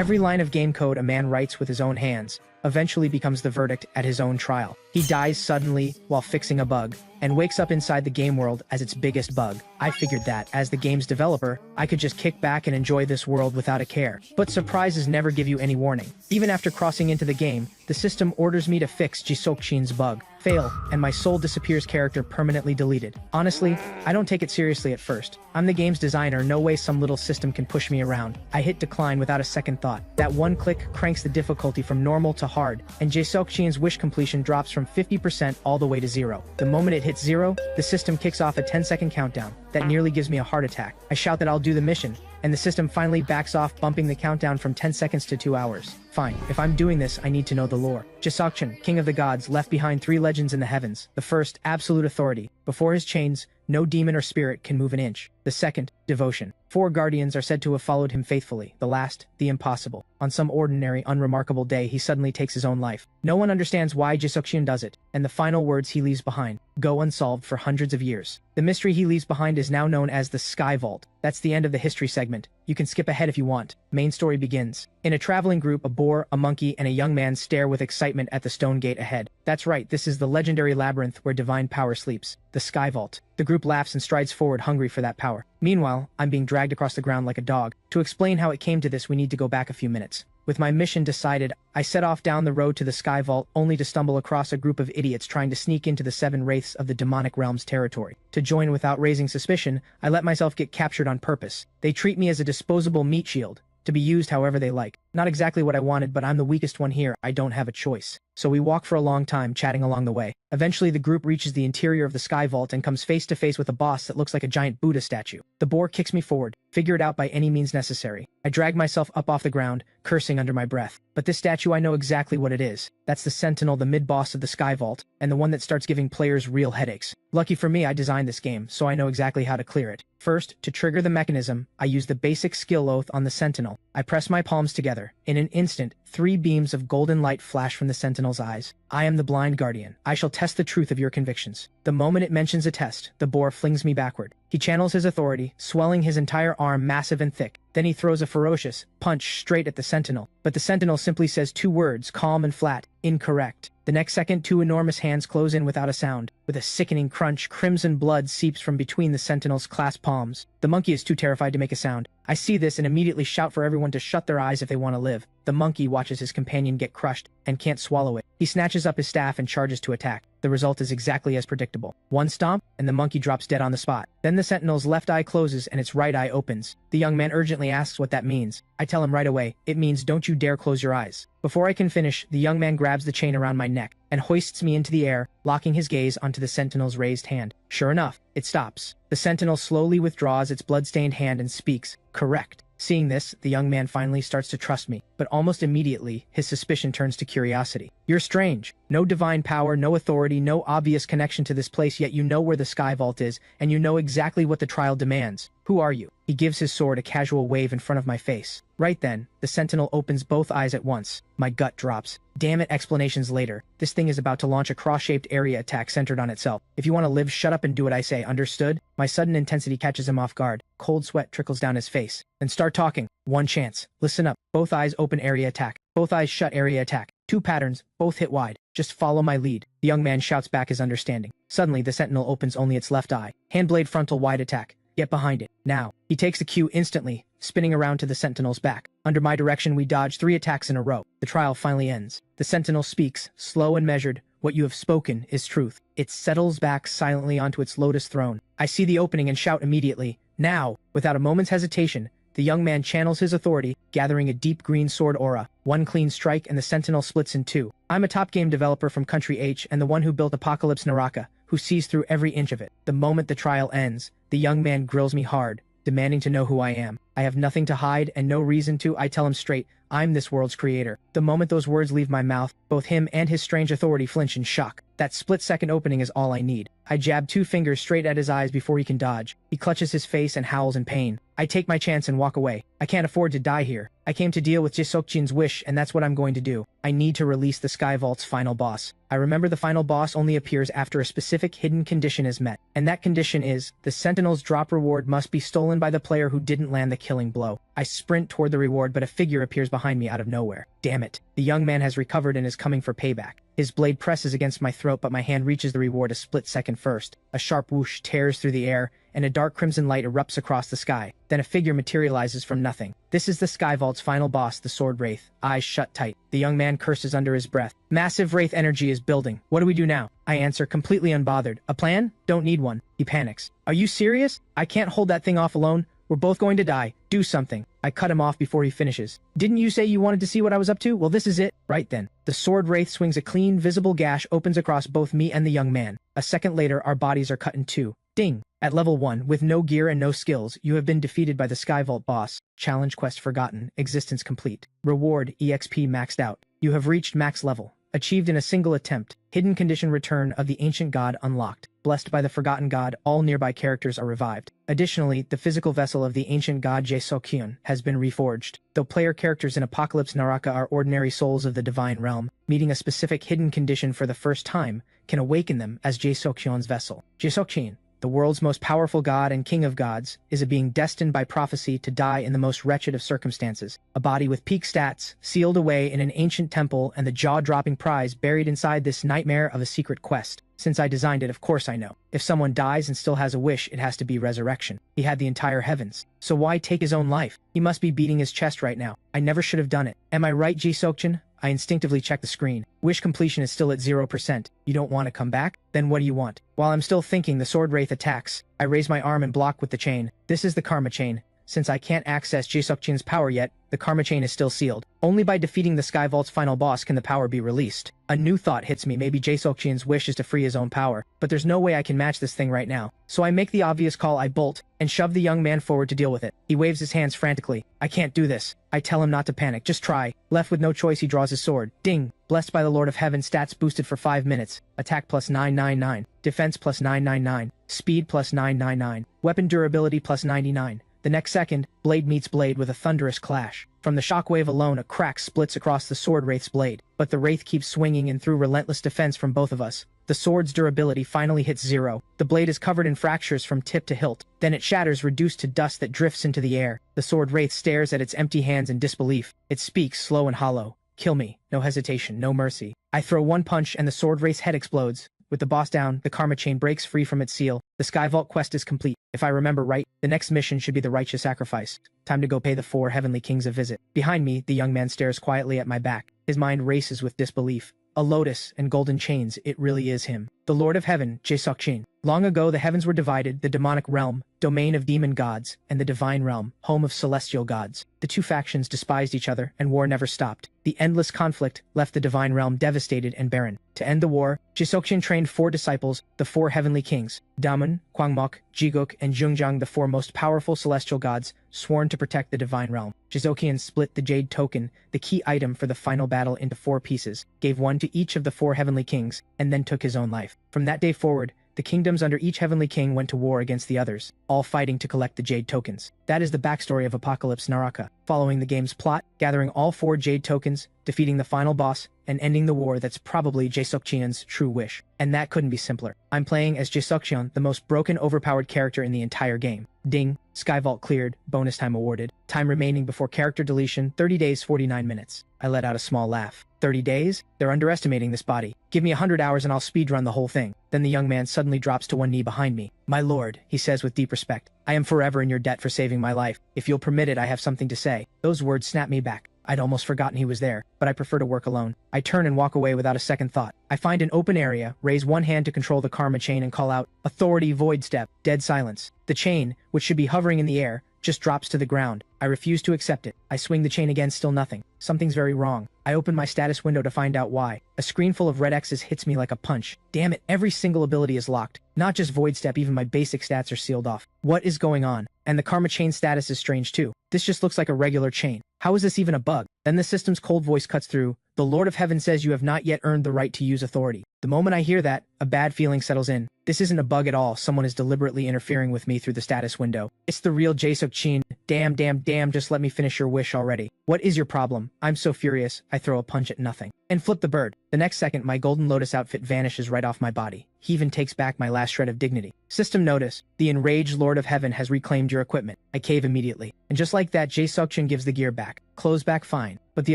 Every line of game code a man writes with his own hands eventually becomes the verdict at his own trial. He dies suddenly while fixing a bug, and wakes up inside the game world as its biggest bug. I figured that, as the game's developer, I could just kick back and enjoy this world without a care. But surprises never give you any warning. Even after crossing into the game, the system orders me to fix Jisokchin's bug. Fail, and my soul disappears character permanently deleted. Honestly, I don't take it seriously at first. I'm the game's designer, no way some little system can push me around. I hit decline without a second thought. That one click cranks the difficulty from normal to hard, and Jisokchin's wish completion drops from 50% all the way to 0. The moment it hits 0, the system kicks off a 10-second countdown. That nearly gives me a heart attack. I shout that I'll do the mission, and the system finally backs off, bumping the countdown from 10 seconds to 2 hours. Fine, if I'm doing this, I need to know the lore. Jisokchin, king of the gods, left behind 3 legends in the heavens. The first, absolute authority. Before his chains, no demon or spirit can move an inch. The second, devotion. 4 guardians are said to have followed him faithfully. The last, the impossible. On some ordinary, unremarkable day, he suddenly takes his own life. No one understands why Jisokchin does it, and the final words he leaves behind go unsolved for hundreds of years. The mystery he leaves behind is now known as the Sky Vault. That's the end of the history segment. You can skip ahead if you want. Main story begins. In a traveling group, a boar, a monkey, and a young man stare with excitement at the stone gate ahead. That's right, this is the legendary labyrinth where divine power sleeps. The Sky Vault. The group laughs and strides forward, hungry for that power. Meanwhile, I'm being dragged across the ground like a dog. To explain how it came to this, we need to go back a few minutes. With my mission decided, I set off down the road to the Sky Vault, only to stumble across a group of idiots trying to sneak into the 7 wraiths of the demonic realm's territory. To join without raising suspicion, I let myself get captured on purpose. They treat me as a disposable meat shield, to be used however they like. Not exactly what I wanted, but I'm the weakest one here. I don't have a choice. So we walk for a long time, chatting along the way. Eventually, the group reaches the interior of the Sky Vault and comes face to face with a boss that looks like a giant Buddha statue. The boar kicks me forward. Figure it out by any means necessary. I drag myself up off the ground, cursing under my breath. But this statue, I know exactly what it is. That's the Sentinel, the mid-boss of the Sky Vault, and the one that starts giving players real headaches. Lucky for me, I designed this game, so I know exactly how to clear it. First, to trigger the mechanism, I use the basic skill oath on the Sentinel. I press my palms together. In an instant, 3 beams of golden light flash from the Sentinel's eyes. I am the blind guardian. I shall test the truth of your convictions. The moment it mentions a test, the boar flings me backward. He channels his authority, swelling his entire arm massive and thick. Then he throws a ferocious punch straight at the Sentinel. But the Sentinel simply says 2 words, calm and flat: incorrect. The next second, 2 enormous hands close in without a sound. With a sickening crunch, crimson blood seeps from between the Sentinel's clasped palms. The monkey is too terrified to make a sound. I see this and immediately shout for everyone to shut their eyes if they want to live. The monkey watches his companion get crushed and can't swallow it. He snatches up his staff and charges to attack. The result is exactly as predictable. 1 stomp, and the monkey drops dead on the spot. Then the Sentinel's left eye closes and its right eye opens. The young man urgently asks what that means. I tell him right away, it means don't you dare close your eyes. Before I can finish, the young man grabs the chain around my neck and hoists me into the air, locking his gaze onto the Sentinel's raised hand. Sure enough, it stops. The Sentinel slowly withdraws its blood-stained hand and speaks, "Correct." Seeing this, the young man finally starts to trust me, but almost immediately, his suspicion turns to curiosity. "You're strange. No divine power, no authority, no obvious connection to this place, yet you know where the Sky Vault is, and you know exactly what the trial demands. Who are you?" He gives his sword a casual wave in front of my face. Right then, the Sentinel opens both eyes at once. My gut drops. Damn it, explanations later. This thing is about to launch a cross-shaped area attack centered on itself. If you want to live, shut up and do what I say, understood? My sudden intensity catches him off guard. Cold sweat trickles down his face. Then start talking. 1 chance. Listen up. Both eyes open, area attack. Both eyes shut, area attack. 2 patterns, both hit wide. Just follow my lead. The young man shouts back his understanding. Suddenly, the Sentinel opens only its left eye. Handblade frontal wide attack. Get behind it. Now. He takes the cue instantly, spinning around to the Sentinel's back. Under my direction, we dodge 3 attacks in a row. The trial finally ends. The Sentinel speaks, slow and measured. What you have spoken is truth. It settles back silently onto its lotus throne. I see the opening and shout immediately, "Now!" Without a moment's hesitation, the young man channels his authority, gathering a deep green sword aura. 1 clean strike and the Sentinel splits in 2. I'm a top game developer from Country H and the one who built Apocalypse Naraka, who sees through every inch of it. The moment the trial ends, the young man grills me hard, demanding to know who I am. I have nothing to hide and no reason to. I tell him straight, I'm this world's creator. The moment those words leave my mouth, both him and his strange authority flinch in shock. That split-second opening is all I need. I jab 2 fingers straight at his eyes before he can dodge. He clutches his face and howls in pain. I take my chance and walk away. I can't afford to die here. I came to deal with Jisokchin's wish, and that's what I'm going to do. I need to release the Sky Vault's final boss. I remember the final boss only appears after a specific hidden condition is met. And that condition is, the Sentinel's drop reward must be stolen by the player who didn't land the killing blow. I sprint toward the reward, but a figure appears behind me out of nowhere. Damn it. The young man has recovered and is coming for payback. His blade presses against my throat, but my hand reaches the reward a split second first. A sharp whoosh tears through the air, and a dark crimson light erupts across the sky. Then a figure materializes from nothing. This is the Sky Vault's final boss, the Sword Wraith, eyes shut tight. The young man curses under his breath. Massive Wraith energy is building. What do we do now? I answer, completely unbothered. A plan? Don't need one. He panics. Are you serious? I can't hold that thing off alone. We're both going to die. Do something. I cut him off before he finishes. Didn't you say you wanted to see what I was up to? Well, this is it. Right then. The Sword Wraith swings. A clean, visible gash opens across both me and the young man. A second later, our bodies are cut in two. Ding. At level 1, with no gear and no skills, you have been defeated by the Sky Vault boss. Challenge quest forgotten. Existence complete. Reward, EXP maxed out. You have reached max level. Achieved in a single attempt. Hidden condition return of the ancient god unlocked. Blessed by the forgotten god, all nearby characters are revived. Additionally, the physical vessel of the ancient god Jae-Seokhyun has been reforged. Though player characters in Apocalypse Naraka are ordinary souls of the divine realm, meeting a specific hidden condition for the first time can awaken them as Jae-Seokhyun's vessel. Jae-Seokhyun, the world's most powerful god and king of gods, is a being destined by prophecy to die in the most wretched of circumstances. A body with peak stats, sealed away in an ancient temple, and the jaw-dropping prize buried inside this nightmare of a secret quest. Since I designed it, of course I know. If someone dies and still has a wish, it has to be resurrection. He had the entire heavens. So why take his own life? He must be beating his chest right now. I never should have done it. Am I right, Ji-Seokjin? I instinctively check the screen. Wish completion is still at 0%. You don't want to come back? Then what do you want? While I'm still thinking, the Sword Wraith attacks. I raise my arm and block with the chain. This is the Karma Chain. Since I can't access Jae-Seokjin's power yet, the Karma Chain is still sealed. Only by defeating the Sky Vault's final boss can the power be released. A new thought hits me. Maybe Jae-Seokjin's wish is to free his own power, but there's no way I can match this thing right now. So I make the obvious call. I bolt and shove the young man forward to deal with it. He waves his hands frantically. I can't do this. I tell him not to panic. Just try. Left with no choice, he draws his sword. Ding. Blessed by the Lord of Heaven, stats boosted for 5 minutes. Attack plus 999. Defense plus 999. Speed plus 999. Weapon durability plus 99. The next second, blade meets blade with a thunderous clash. From the shockwave alone, a crack splits across the Sword Wraith's blade, but the Wraith keeps swinging, and through relentless defense from both of us, the sword's durability finally hits 0. The blade is covered in fractures from tip to hilt. Then it shatters, reduced to dust that drifts into the air. The Sword Wraith stares at its empty hands in disbelief. It speaks, slow and hollow. Kill me. No hesitation, no mercy. I throw one punch and the Sword Wraith's head explodes. With the boss down, the Karma Chain breaks free from its seal. The Sky Vault quest is complete. If I remember right, the next mission should be the Righteous Sacrifice. Time to go pay the 4 heavenly kings a visit. Behind me, the young man stares quietly at my back. His mind races with disbelief. A lotus and golden chains, it really is him. The Lord of Heaven, Jae-Seokjin. Long ago the heavens were divided, the demonic realm, domain of demon gods, and the divine realm, home of celestial gods. The two factions despised each other, and war never stopped. The endless conflict left the divine realm devastated and barren. To end the war, Jae-Seokjin trained 4 disciples, the 4 heavenly kings, Damun, Kwangmok, Jiguk, and Jungjang, the 4 most powerful celestial gods, sworn to protect the divine realm. Jae-Seokjin split the jade token, the key item for the final battle, into 4 pieces, gave one to each of the 4 heavenly kings, and then took his own life. From that day forward, the kingdoms under each heavenly king went to war against the others, all fighting to collect the jade tokens. That is the backstory of Apocalypse Naraka, following the game's plot, gathering all 4 jade tokens, defeating the final boss, and ending the war. That's probably Jae-Seokjin's true wish. And that couldn't be simpler. I'm playing as Jae-Seokjin, the most broken, overpowered character in the entire game. Ding. Sky Vault cleared, bonus time awarded. Time remaining before character deletion, 30 days 49 minutes. I let out a small laugh. 30 days? They're underestimating this body. Give me 100 hours and I'll speedrun the whole thing. Then the young man suddenly drops to one knee behind me. My lord, he says with deep respect. I am forever in your debt for saving my life. If you'll permit it, I have something to say. Those words snap me back. I'd almost forgotten he was there, but I prefer to work alone. I turn and walk away without a second thought. I find an open area, raise one hand to control the Karma Chain, and call out, Authority Void Step. Dead silence. The chain, which should be hovering in the air, just drops to the ground. I refuse to accept it. I swing the chain again, still nothing. Something's very wrong. I open my status window to find out why. A screen full of red X's hits me like a punch. Damn it, every single ability is locked. Not just Void Step, even my basic stats are sealed off. What is going on? And the Karma Chain status is strange too. This just looks like a regular chain. How is this even a bug? Then the system's cold voice cuts through. The Lord of Heaven says you have not yet earned the right to use authority. The moment I hear that, a bad feeling settles in. This isn't a bug at all, someone is deliberately interfering with me through the status window. It's the real Jae-suk-chin. Damn, just let me finish your wish already. What is your problem? I'm so furious, I throw a punch at nothing. And flip the bird. The next second, my Golden Lotus outfit vanishes right off my body. He even takes back my last shred of dignity. System notice. The enraged Lord of Heaven has reclaimed your equipment. I cave immediately. And just like that, Jae-suk-chin gives the gear back. Clothes back fine. But the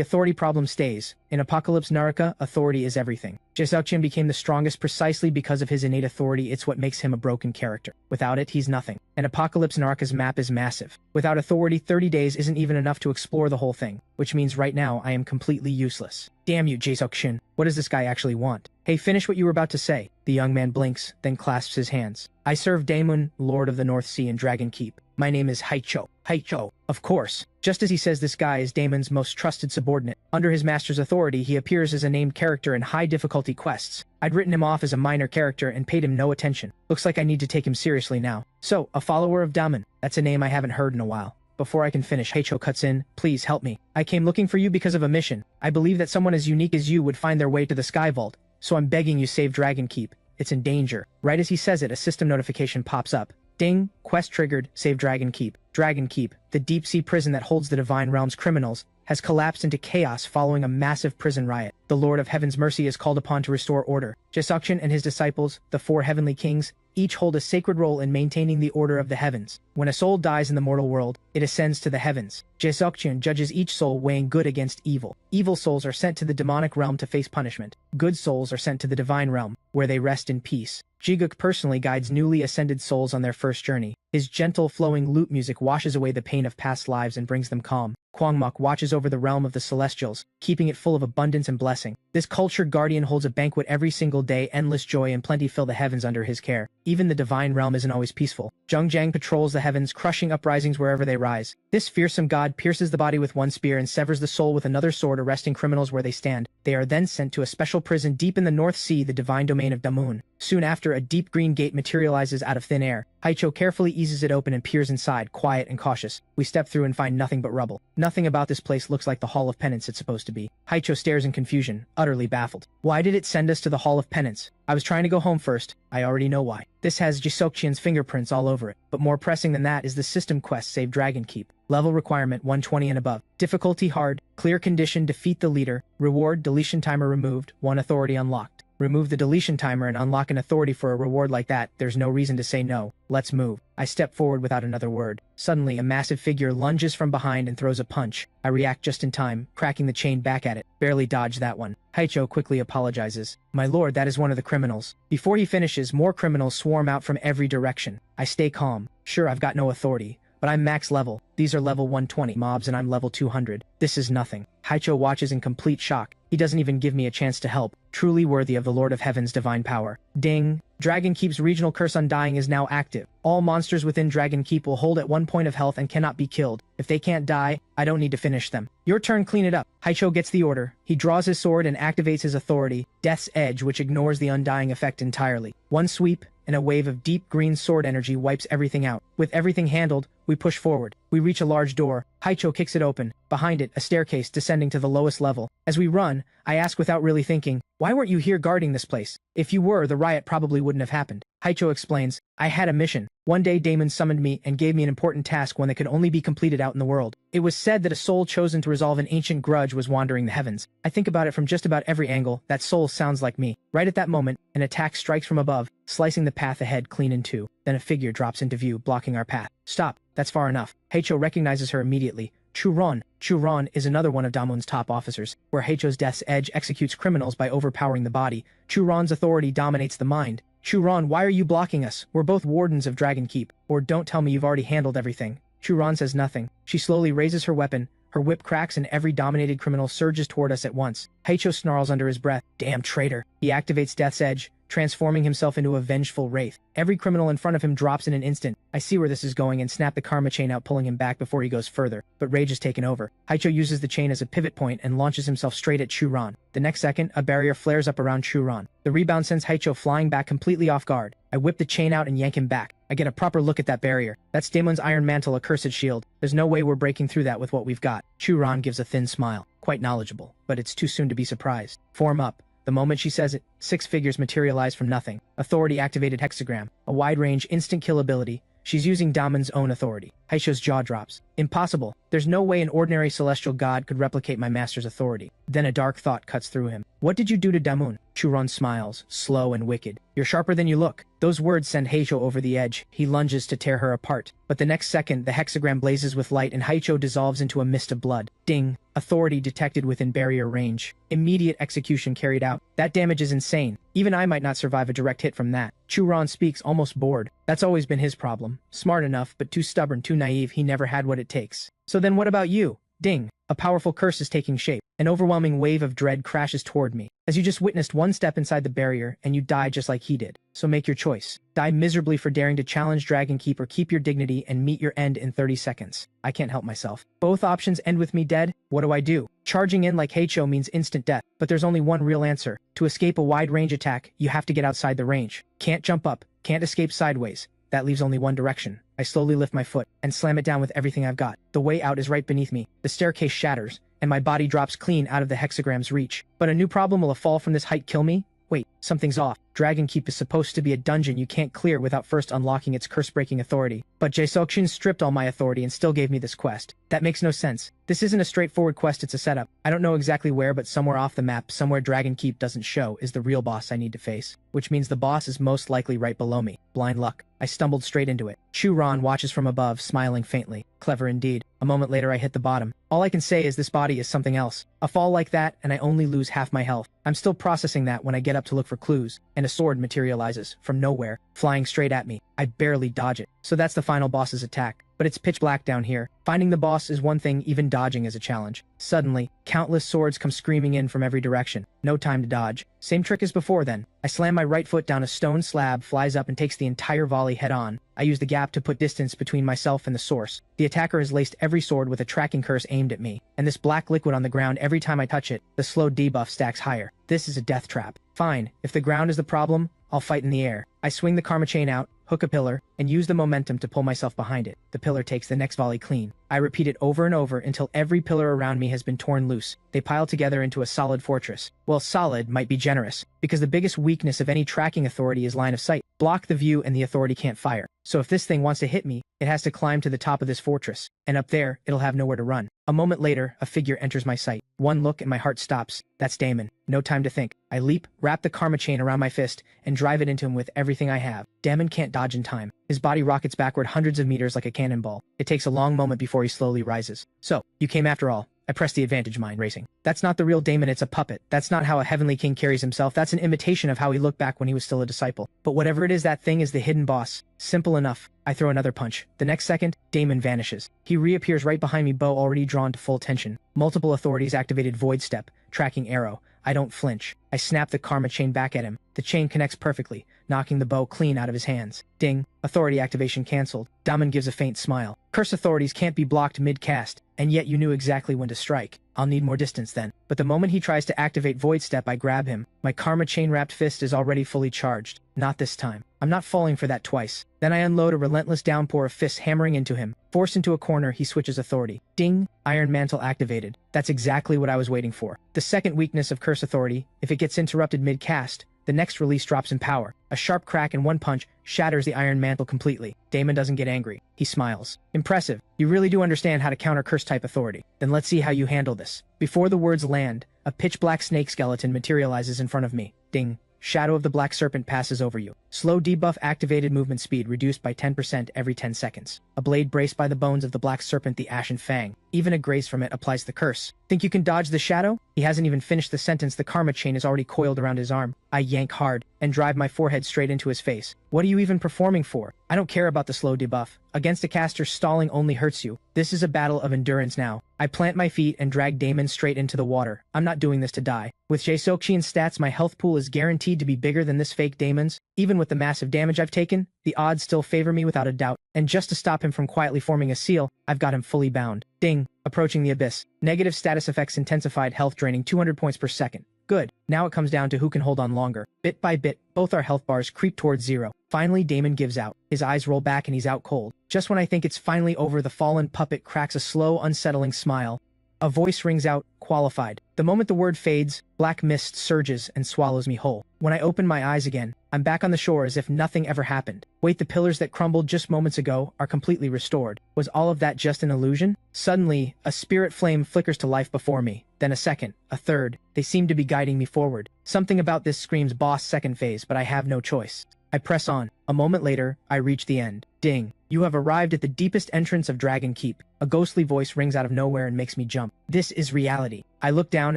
authority problem stays. In Apocalypse Naraka, authority is everything. Jae-suk-chin became the strongest precisely because of his innate authority. It's what makes him a broken character. Without it, he's nothing. And Apocalypse Naraka's map is massive. Without authority, 30 days isn't even enough to explore the whole thing. Which means right now, I am completely useless. Damn you, Jae-suk-shin. What does this guy actually want? Hey, finish what you were about to say. The young man blinks, then clasps his hands. I serve Daemon, Lord of the North Sea and Dragon Keep. My name is Haicho. Haicho. Of course. Just as he says, this guy is Daemon's most trusted subordinate. Under his master's authority, he appears as a named character in high-difficulty quests. I'd written him off as a minor character and paid him no attention. Looks like I need to take him seriously now. So, a follower of Daemon. That's a name I haven't heard in a while. Before I can finish, Haicho cuts in. Please help me. I came looking for you because of a mission. I believe that someone as unique as you would find their way to the Sky Vault. So I'm begging you, save Dragon Keep. It's in danger. Right as he says it, a system notification pops up. Ding, quest triggered, save Dragon Keep. Dragon Keep, the deep-sea prison that holds the Divine Realm's criminals, has collapsed into chaos following a massive prison riot. The Lord of Heaven's mercy is called upon to restore order. Jae-suk-chin and his disciples, the 4 heavenly kings, each hold a sacred role in maintaining the order of the heavens. When a soul dies in the mortal world, it ascends to the heavens. Jae-suk-chin judges each soul weighing good against evil. Evil souls are sent to the demonic realm to face punishment. Good souls are sent to the divine realm, where they rest in peace. Jiguk personally guides newly ascended souls on their first journey. His gentle, flowing lute music washes away the pain of past lives and brings them calm. Kwangmok watches over the realm of the celestials, keeping it full of abundance and blessing. This cultured guardian holds a banquet every single day. Endless joy and plenty fill the heavens under his care. Even the divine realm isn't always peaceful. Zhengjiang patrols the heavens, crushing uprisings wherever they rise. This fearsome god pierces the body with one spear and severs the soul with another sword, arresting criminals where they stand. They are then sent to a special prison deep in the North Sea, the divine domain of Damun. Soon after, a deep green gate materializes out of thin air. Haicho carefully eases it open and peers inside, quiet and cautious. We step through and find nothing but rubble. Nothing about this place looks like the Hall of Penance it's supposed to be. Haicho stares in confusion, utterly baffled. Why did it send us to the Hall of Penance? I was trying to go home first. I already know why. This has Jae-suk-chin's fingerprints all over it. But more pressing than that is the system quest Save Dragon Keep. Level requirement 120 and above. Difficulty hard. Clear condition, defeat the leader. Reward, deletion timer removed. 1 authority unlocked. Remove the deletion timer and unlock an authority for a reward like that. There's no reason to say no. Let's move. I step forward without another word. Suddenly, a massive figure lunges from behind and throws a punch. I react just in time, cracking the chain back at it. Barely dodge that one. Haicho quickly apologizes. My lord, that is one of the criminals. Before he finishes, more criminals swarm out from every direction. I stay calm. Sure, I've got no authority, but I'm max level. These are level 120 mobs and I'm level 200. This is nothing. Haicho watches in complete shock. He doesn't even give me a chance to help. Truly worthy of the Lord of Heaven's divine power. Ding! Dragon Keep's regional curse Undying is now active. All monsters within Dragon Keep will hold at 1 point of health and cannot be killed. If they can't die, I don't need to finish them. Your turn, clean it up. Haicho gets the order. He draws his sword and activates his authority, Death's Edge, which ignores the Undying effect entirely. One sweep, and a wave of deep green sword energy wipes everything out. With everything handled, we push forward. We reach a large door. Haicho kicks it open. Behind it, a staircase descending to the lowest level. As we run, I ask without really thinking, why weren't you here guarding this place? If you were, the riot probably wouldn't have happened. Haicho explains, I had a mission. One day Daemon summoned me and gave me an important task, one that could only be completed out in the world. It was said that a soul chosen to resolve an ancient grudge was wandering the heavens. I think about it from just about every angle. That soul sounds like me. Right at that moment, an attack strikes from above, slicing the path ahead clean in two. Then a figure drops into view, blocking our path. Stop. That's far enough. Haicho recognizes her immediately. Churon. Churon is another one of Damon's top officers, where Haicho's Death's Edge executes criminals by overpowering the body. Churon's authority dominates the mind. Churon, why are you blocking us? We're both wardens of Dragon Keep. Or don't tell me you've already handled everything. Churon says nothing. She slowly raises her weapon. Her whip cracks and every dominated criminal surges toward us at once. Haicho snarls under his breath. Damn traitor. He activates Death's Edge, transforming himself into a vengeful wraith. Every criminal in front of him drops in an instant. I see where this is going and snap the karma chain out, pulling him back before he goes further. But rage is taken over. Haicho uses the chain as a pivot point and launches himself straight at Churon. The next second, a barrier flares up around Churon. The rebound sends Haicho flying back completely off guard. I whip the chain out and yank him back. I get a proper look at that barrier. That's Daemon's Iron Mantle, a cursed shield. There's no way we're breaking through that with what we've got. Churon gives a thin smile. Quite knowledgeable, but it's too soon to be surprised. Form up. The moment she says it, 6 figures materialize from nothing. Authority-activated hexagram, a wide-range instant kill ability. She's using Damon's own authority. Haisho's jaw drops. Impossible. There's no way an ordinary celestial god could replicate my master's authority. Then a dark thought cuts through him. What did you do to Damun? Churon smiles, slow and wicked. You're sharper than you look. Those words send Haisho over the edge. He lunges to tear her apart. But the next second, the hexagram blazes with light and Haisho dissolves into a mist of blood. Ding. Authority detected within barrier range. Immediate execution carried out. That damage is insane. Even I might not survive a direct hit from that. Churon speaks almost bored. That's always been his problem. Smart enough, but too stubborn, too naive, he never had what it takes. So then what about you? Ding. A powerful curse is taking shape. An overwhelming wave of dread crashes toward me, as you just witnessed one step inside the barrier and you die just like he did. So make your choice. Die miserably for daring to challenge Dragon Keep or keep your dignity and meet your end in 30 seconds. I can't help myself. Both options end with me dead. What do I do? Charging in like Heicho means instant death, but there's only one real answer. To escape a wide range attack, you have to get outside the range. Can't jump up, can't escape sideways. That leaves only one direction. I slowly lift my foot and slam it down with everything I've got. The way out is right beneath me. The staircase shatters, and my body drops clean out of the hexagram's reach. But a new problem: will a fall from this height kill me? Wait, something's off. Dragon Keep is supposed to be a dungeon you can't clear without first unlocking its curse-breaking authority. But Jae-Seokjin stripped all my authority and still gave me this quest. That makes no sense. This isn't a straightforward quest, it's a setup. I don't know exactly where, but somewhere off the map, somewhere Dragon Keep doesn't show, is the real boss I need to face. Which means the boss is most likely right below me. Blind luck. I stumbled straight into it. Chu-ron watches from above, smiling faintly. Clever indeed. A moment later I hit the bottom. All I can say is this body is something else. A fall like that, and I only lose half my health. I'm still processing that when I get up to look for clues, and a sword materializes, from nowhere, flying straight at me. I barely dodge it. So that's the final boss's attack. But it's pitch black down here. Finding the boss is one thing, even dodging is a challenge. Suddenly, countless swords come screaming in from every direction. No time to dodge. Same trick as before then. I slam my right foot down a stone slab, flies up and takes the entire volley head on. I use the gap to put distance between myself and the source. The attacker has laced every sword with a tracking curse aimed at me. And this black liquid on the ground, every time I touch it, the slow debuff stacks higher. This is a death trap. Fine, if the ground is the problem, I'll fight in the air. I swing the karma chain out, hook a pillar, and use the momentum to pull myself behind it. The pillar takes the next volley clean. I repeat it over and over until every pillar around me has been torn loose. They pile together into a solid fortress. Well, solid might be generous, because the biggest weakness of any tracking authority is line of sight. Block the view and the authority can't fire. So if this thing wants to hit me, it has to climb to the top of this fortress. And up there, it'll have nowhere to run. A moment later, a figure enters my sight. One look and my heart stops. That's Damon. No time to think. I leap, wrap the karma chain around my fist, and drive it into him with everything I have. Damon can't dodge in time. His body rockets backward hundreds of meters like a cannonball. It takes a long moment before he slowly rises. So, you came after all. I press the advantage mind racing. That's not the real Damon, it's a puppet. That's not how a heavenly king carries himself. That's an imitation of how he looked back when he was still a disciple. But whatever it is, that thing is the hidden boss. Simple enough. I throw another punch. The next second, Damon vanishes. He reappears right behind me, bow already drawn to full tension. Multiple authorities activated void step, tracking arrow. I don't flinch. I snap the karma chain back at him. The chain connects perfectly, knocking the bow clean out of his hands. Ding. Authority activation cancelled. Daman gives a faint smile. Curse authorities can't be blocked mid-cast, and yet you knew exactly when to strike. I'll need more distance then. But the moment he tries to activate void step, I grab him. My karma chain-wrapped fist is already fully charged. Not this time. I'm not falling for that twice. Then I unload a relentless downpour of fists hammering into him. Forced into a corner, he switches authority. Ding! Iron Mantle activated. That's exactly what I was waiting for. The second weakness of Curse Authority: if it gets interrupted mid-cast, the next release drops in power. A sharp crack and one punch shatters the Iron Mantle completely. Damon doesn't get angry. He smiles. Impressive. You really do understand how to counter Curse-type authority. Then let's see how you handle this. Before the words land, a pitch-black snake skeleton materializes in front of me. Ding. Shadow of the Black Serpent passes over you. Slow debuff activated, movement speed reduced by 10% every 10 seconds. A blade braced by the bones of the Black Serpent, the Ashen Fang. Even a grace from it applies the curse. Think you can dodge the shadow? He hasn't even finished the sentence, the karma chain is already coiled around his arm. I yank hard and drive my forehead straight into his face. What are you even performing for? I don't care about the slow debuff. Against a caster, stalling only hurts you. This is a battle of endurance now. I plant my feet and drag Damon straight into the water. I'm not doing this to die. With Jae-Seokjin's stats, my health pool is guaranteed to be bigger than this fake Damon's. Even with the massive damage I've taken, the odds still favor me without a doubt. And just to stop him from quietly forming a seal, I've got him fully bound. Ding. Approaching the abyss. Negative status effects intensified, health draining 200 points per second. Good. Now it comes down to who can hold on longer. Bit by bit, both our health bars creep towards zero. Finally, Damon gives out. His eyes roll back and he's out cold. Just when I think it's finally over, the fallen puppet cracks a slow, unsettling smile. A voice rings out, qualified. The moment the word fades, black mist surges and swallows me whole. When I open my eyes again, I'm back on the shore as if nothing ever happened. Wait, the pillars that crumbled just moments ago are completely restored. Was all of that just an illusion? Suddenly, a spirit flame flickers to life before me. Then a second, a third. They seem to be guiding me forward. Something about this screams boss second phase, but I have no choice. I press on. A moment later, I reach the end. Ding. You have arrived at the deepest entrance of Dragon Keep. A ghostly voice rings out of nowhere and makes me jump. This is reality. I look down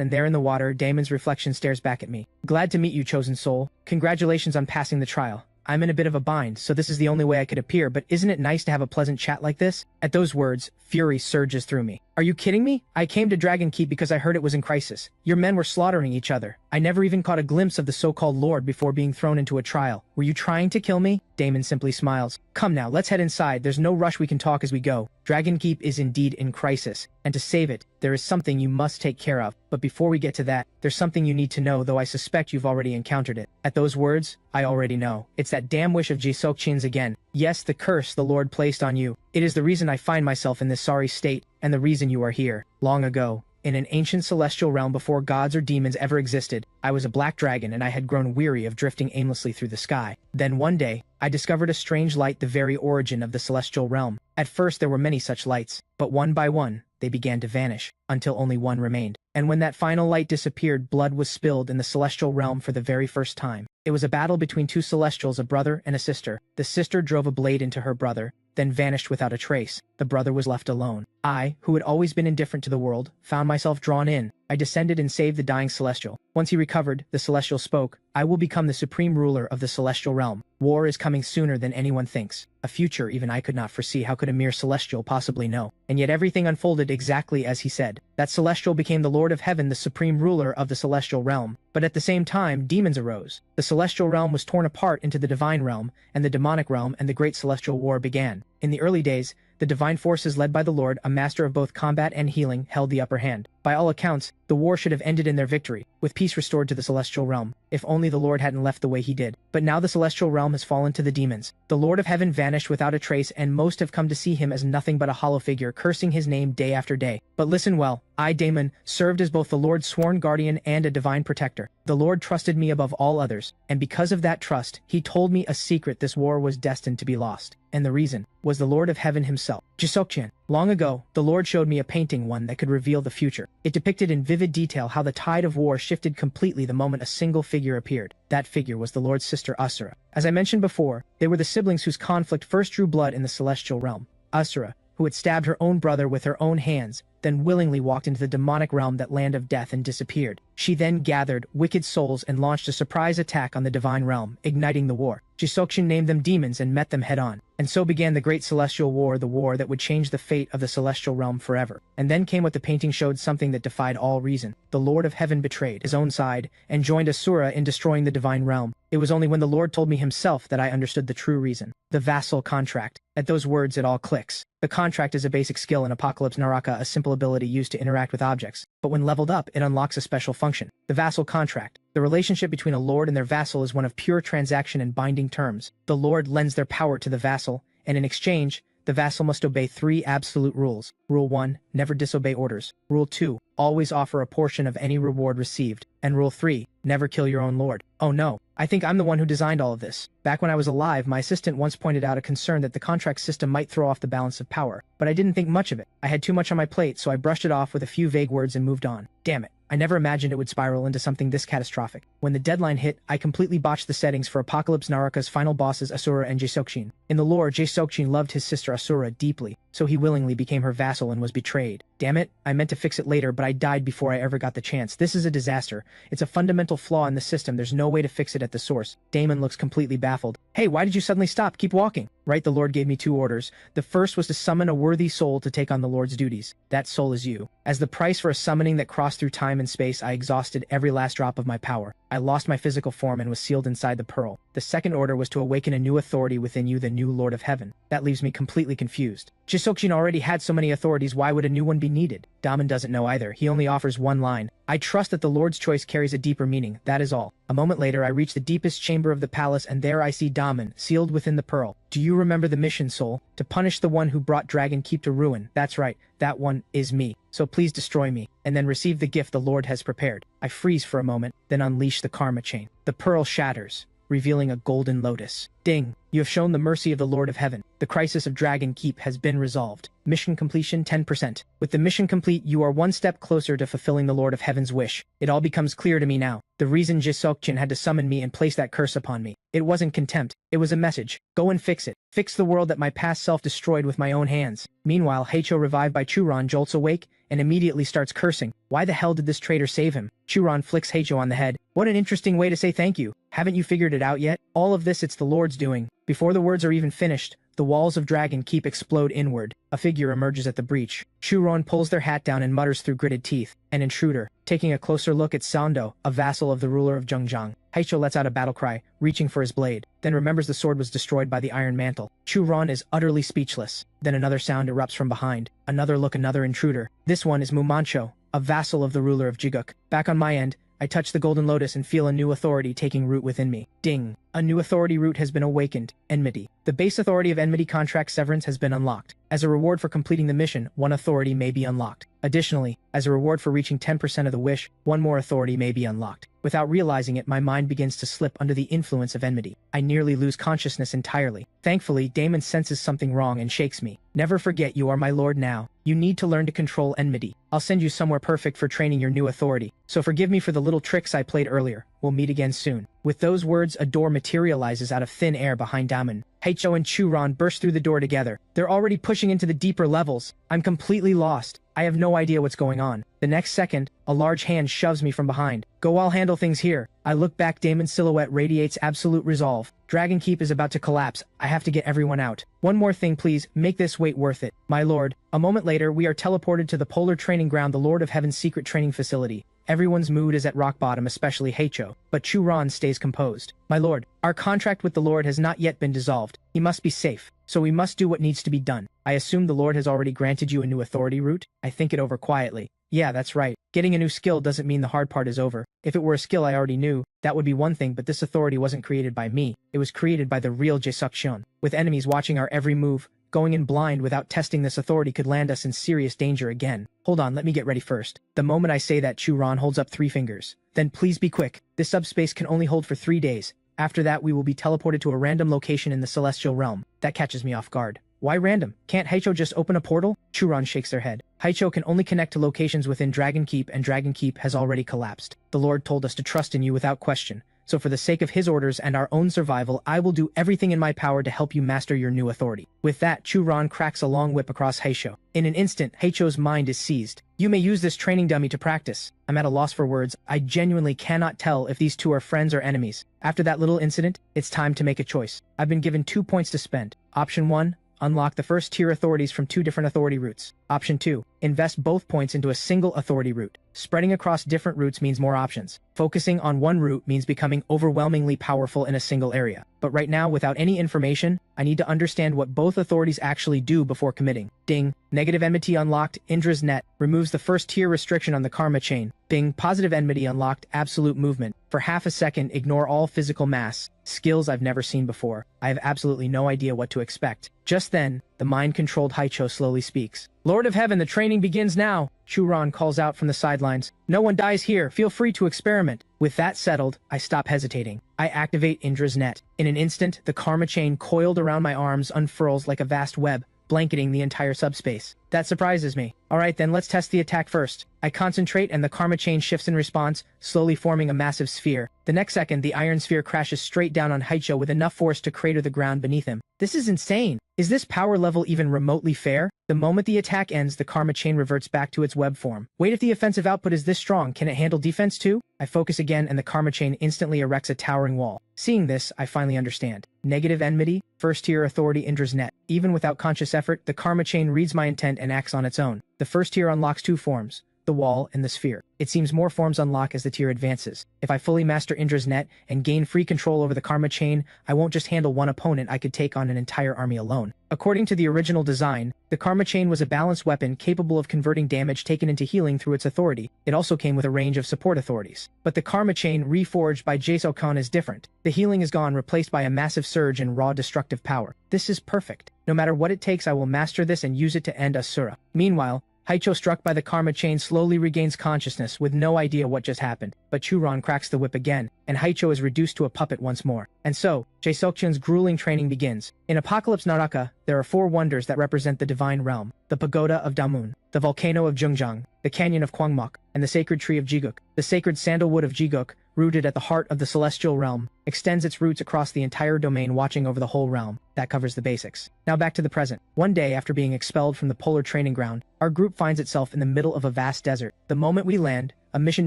and there in the water, Damon's reflection stares back at me. Glad to meet you, chosen soul. Congratulations on passing the trial. I'm in a bit of a bind, so this is the only way I could appear, but isn't it nice to have a pleasant chat like this? At those words, fury surges through me. Are you kidding me? I came to Dragon Keep because I heard it was in crisis. Your men were slaughtering each other. I never even caught a glimpse of the so-called Lord before being thrown into a trial. Were you trying to kill me? Damon simply smiles. Come now, let's head inside. There's no rush, we can talk as we go. Dragon Keep is indeed in crisis, and to save it, there is something you must take care of. But before we get to that, there's something you need to know, though I suspect you've already encountered it. At those words, I already know. It's that damn wish of Jisokchin's again. Yes, the curse the Lord placed on you. It is the reason I find myself in this sorry state, and the reason you are here. Long ago, in an ancient celestial realm before gods or demons ever existed, I was a black dragon and I had grown weary of drifting aimlessly through the sky. Then one day, I discovered a strange light, the very origin of the celestial realm. At first there were many such lights, but one by one, they began to vanish, until only one remained. And when that final light disappeared, blood was spilled in the celestial realm for the very first time. It was a battle between two celestials, a brother and a sister. The sister drove a blade into her brother, then vanished without a trace. The brother was left alone. I, who had always been indifferent to the world, found myself drawn in. I descended and saved the dying celestial. Once he recovered, the celestial spoke. I will become the supreme ruler of the celestial realm. War is coming sooner than anyone thinks. A future even I could not foresee. How could a mere celestial possibly know? And yet everything unfolded exactly as he said. That celestial became the Lord of Heaven, the supreme ruler of the celestial realm. But at the same time, demons arose. The celestial realm was torn apart into the divine realm, and the demonic realm, and the great celestial war began. In the early days, the divine forces led by the Lord, a master of both combat and healing, held the upper hand. By all accounts, the war should have ended in their victory, with peace restored to the celestial realm, if only the Lord hadn't left the way he did. But now the celestial realm has fallen to the demons. The Lord of Heaven vanished without a trace, and most have come to see him as nothing but a hollow figure, cursing his name day after day. But listen well, I, Damon, served as both the Lord's sworn guardian and a divine protector. The Lord trusted me above all others, and because of that trust, he told me a secret: this war was destined to be lost. And the reason was the Lord of Heaven himself, Jisokchin. Long ago, the Lord showed me a painting, one that could reveal the future. It depicted in vivid detail how the tide of war shifted completely the moment a single figure appeared. That figure was the Lord's sister Asura. As I mentioned before, they were the siblings whose conflict first drew blood in the celestial realm. Asura, who had stabbed her own brother with her own hands, then willingly walked into the demonic realm, that land of death, and disappeared. She then gathered wicked souls and launched a surprise attack on the divine realm, igniting the war. Jisokchin named them demons and met them head-on. And so began the great celestial war, the war that would change the fate of the celestial realm forever. And then came what the painting showed, something that defied all reason. The Lord of Heaven betrayed his own side and joined Asura in destroying the divine realm. It was only when the Lord told me himself that I understood the true reason. The vassal contract. At those words it all clicks. The contract is a basic skill in Apocalypse Naraka, a simple ability used to interact with objects. But when leveled up, it unlocks a special function. The vassal contract. The relationship between a lord and their vassal is one of pure transaction and binding terms. The lord lends their power to the vassal, and in exchange, the vassal must obey 3 absolute rules. Rule 1, never disobey orders. Rule 2, always offer a portion of any reward received. And Rule 3, never kill your own lord. Oh no, I think I'm the one who designed all of this. Back when I was alive, my assistant once pointed out a concern that the contract system might throw off the balance of power, but I didn't think much of it. I had too much on my plate, so I brushed it off with a few vague words and moved on. Damn it. I never imagined it would spiral into something this catastrophic. When the deadline hit, I completely botched the settings for Apocalypse Naraka's final bosses, Asura and Jisokchin. In the lore, Jisokchin loved his sister Asura deeply, so he willingly became her vassal and was betrayed. Damn it, I meant to fix it later, but I died before I ever got the chance. This is a disaster. It's a fundamental flaw in the system. There's no way to fix it at the source. Damon looks completely baffled. Hey, why did you suddenly stop? Keep walking. Right, the Lord gave me 2 orders. The first was to summon a worthy soul to take on the Lord's duties. That soul is you. As the price for a summoning that crossed through time and space, I exhausted every last drop of my power. I lost my physical form and was sealed inside the pearl. The second order was to awaken a new authority within you, the new Lord of Heaven. That leaves me completely confused. Jisokchin already had so many authorities, why would a new one be needed? Daman doesn't know either. He only offers one line. I trust that the Lord's choice carries a deeper meaning, that is all. A moment later I reach the deepest chamber of the palace and there I see Daman, sealed within the pearl. Do you remember the mission, soul? To punish the one who brought Dragon Keep to ruin. That's right, that one is me. So please destroy me, and then receive the gift the Lord has prepared. I freeze for a moment, then unleash the karma chain. The pearl shatters, revealing a golden lotus. Ding! You have shown the mercy of the Lord of Heaven. The crisis of Dragon Keep has been resolved. Mission completion 10%. With the mission complete, you are one step closer to fulfilling the Lord of Heaven's wish. It all becomes clear to me now. The reason Jisokchin had to summon me and place that curse upon me. It wasn't contempt. It was a message. Go and fix it. Fix the world that my past self destroyed with my own hands. Meanwhile, Heicho, revived by Churon, jolts awake and immediately starts cursing. Why the hell did this traitor save him? Churon flicks Heicho on the head. What an interesting way to say thank you. Haven't you figured it out yet? All of this, it's the Lord's doing. Before the words are even finished, the walls of Dragon Keep explode inward. A figure emerges at the breach. Churon pulls their hat down and mutters through gritted teeth. An intruder. Taking a closer look at Sando, a vassal of the ruler of Zhengzhang. Heicho lets out a battle cry, reaching for his blade, then remembers the sword was destroyed by the Iron Mantle. Churon is utterly speechless. Then another sound erupts from behind. Another look, another intruder. This one is Mumancho, a vassal of the ruler of Jiguk. Back on my end, I touch the Golden Lotus and feel a new authority taking root within me. Ding! A new authority root has been awakened. Enmity. The base authority of Enmity contract severance has been unlocked. As a reward for completing the mission, one authority may be unlocked. Additionally, as a reward for reaching 10% of the wish, one more authority may be unlocked. Without realizing it, my mind begins to slip under the influence of enmity. I nearly lose consciousness entirely. Thankfully, Damon senses something wrong and shakes me. Never forget you are my lord now. You need to learn to control enmity. I'll send you somewhere perfect for training your new authority. So forgive me for the little tricks I played earlier. We'll meet again soon. With those words, a door materializes out of thin air behind Damon. Heicho and Churon burst through the door together. They're already pushing into the deeper levels. I'm completely lost. I have no idea what's going on. The next second, a large hand shoves me from behind. Go, I'll handle things here. I look back. Damon's silhouette radiates absolute resolve. Dragon Keep is about to collapse. I have to get everyone out. One more thing, please. Make this wait worth it. My lord. A moment later, we are teleported to the Polar Training Ground, the Lord of Heaven's secret training facility. Everyone's mood is at rock bottom, especially Heicho, but Churon stays composed. My lord, our contract with the Lord has not yet been dissolved. He must be safe, so we must do what needs to be done. I assume the Lord has already granted you a new authority route? I think it over quietly. Yeah, that's right. Getting a new skill doesn't mean the hard part is over. If it were a skill I already knew, that would be one thing, but this authority wasn't created by me. It was created by the real Jisukchin. With enemies watching our every move, going in blind without testing this authority could land us in serious danger again. Hold on, let me get ready first. The moment I say that, Churon holds up 3 fingers. Then please be quick. This subspace can only hold for 3 days. After that, we will be teleported to a random location in the celestial realm. That catches me off guard. Why random? Can't Heicho just open a portal? Churon shakes their head. Heicho can only connect to locations within Dragon Keep, and Dragon Keep has already collapsed. The Lord told us to trust in you without question. So for the sake of his orders and our own survival, I will do everything in my power to help you master your new authority. With that, Churon cracks a long whip across Heicho. In an instant, Heicho's mind is seized. You may use this training dummy to practice. I'm at a loss for words. I genuinely cannot tell if these two are friends or enemies. After that little incident, it's time to make a choice. I've been given 2 points to spend. Option 1. Unlock the first tier authorities from 2 different authority routes. Option 2. Invest both points into a single authority route. Spreading across different routes means more options. Focusing on one route means becoming overwhelmingly powerful in a single area. But right now, without any information, I need to understand what both authorities actually do before committing. Ding. Negative enmity unlocked. Indra's net. Removes the first tier restriction on the karma chain. Bing. Positive enmity unlocked. Absolute movement. For half a second, ignore all physical mass. Skills I've never seen before. I have absolutely no idea what to expect. Just then, the mind-controlled Heicho slowly speaks. Lord of Heaven, the training begins now. Churon calls out from the sidelines. No one dies here. Feel free to experiment. With that settled, I stop hesitating. I activate Indra's net. In an instant, the karma chain coiled around my arms unfurls like a vast web, blanketing the entire subspace. That surprises me. Alright then, let's test the attack first. I concentrate and the karma chain shifts in response, slowly forming a massive sphere. The next second, the iron sphere crashes straight down on Heicho with enough force to crater the ground beneath him. This is insane. Is this power level even remotely fair? The moment the attack ends, the karma chain reverts back to its web form. Wait, if the offensive output is this strong, can it handle defense too? I focus again and the karma chain instantly erects a towering wall. Seeing this, I finally understand. Negative enmity, first tier authority Indra's net. Even without conscious effort, the karma chain reads my intent and acts on its own. The first tier unlocks 2 forms. the wall, and the sphere. It seems more forms unlock as the tier advances. If I fully master Indra's net and gain free control over the karma chain, I won't just handle one opponent, I could take on an entire army alone. According to the original design, the karma chain was a balanced weapon capable of converting damage taken into healing through its authority. It also came with a range of support authorities. But the karma chain reforged by Jae-Seok is different. The healing is gone, replaced by a massive surge in raw destructive power. This is perfect. No matter what it takes, I will master this and use it to end Asura. Meanwhile, Haicho, struck by the karma chain, slowly regains consciousness with no idea what just happened. But Churon cracks the whip again, and Haicho is reduced to a puppet once more. And so, Jae-Seokchun's grueling training begins. In Apocalypse Naraka, there are 4 wonders that represent the divine realm: the Pagoda of Damun, the Volcano of Jungjang, the Canyon of Kwangmok, and the Sacred Tree of Jiguk. The sacred sandalwood of Jiguk, rooted at the heart of the celestial realm, extends its roots across the entire domain, watching over the whole realm. That covers the basics. Now back to the present. One day after being expelled from the polar training ground, our group finds itself in the middle of a vast desert. The moment we land, a mission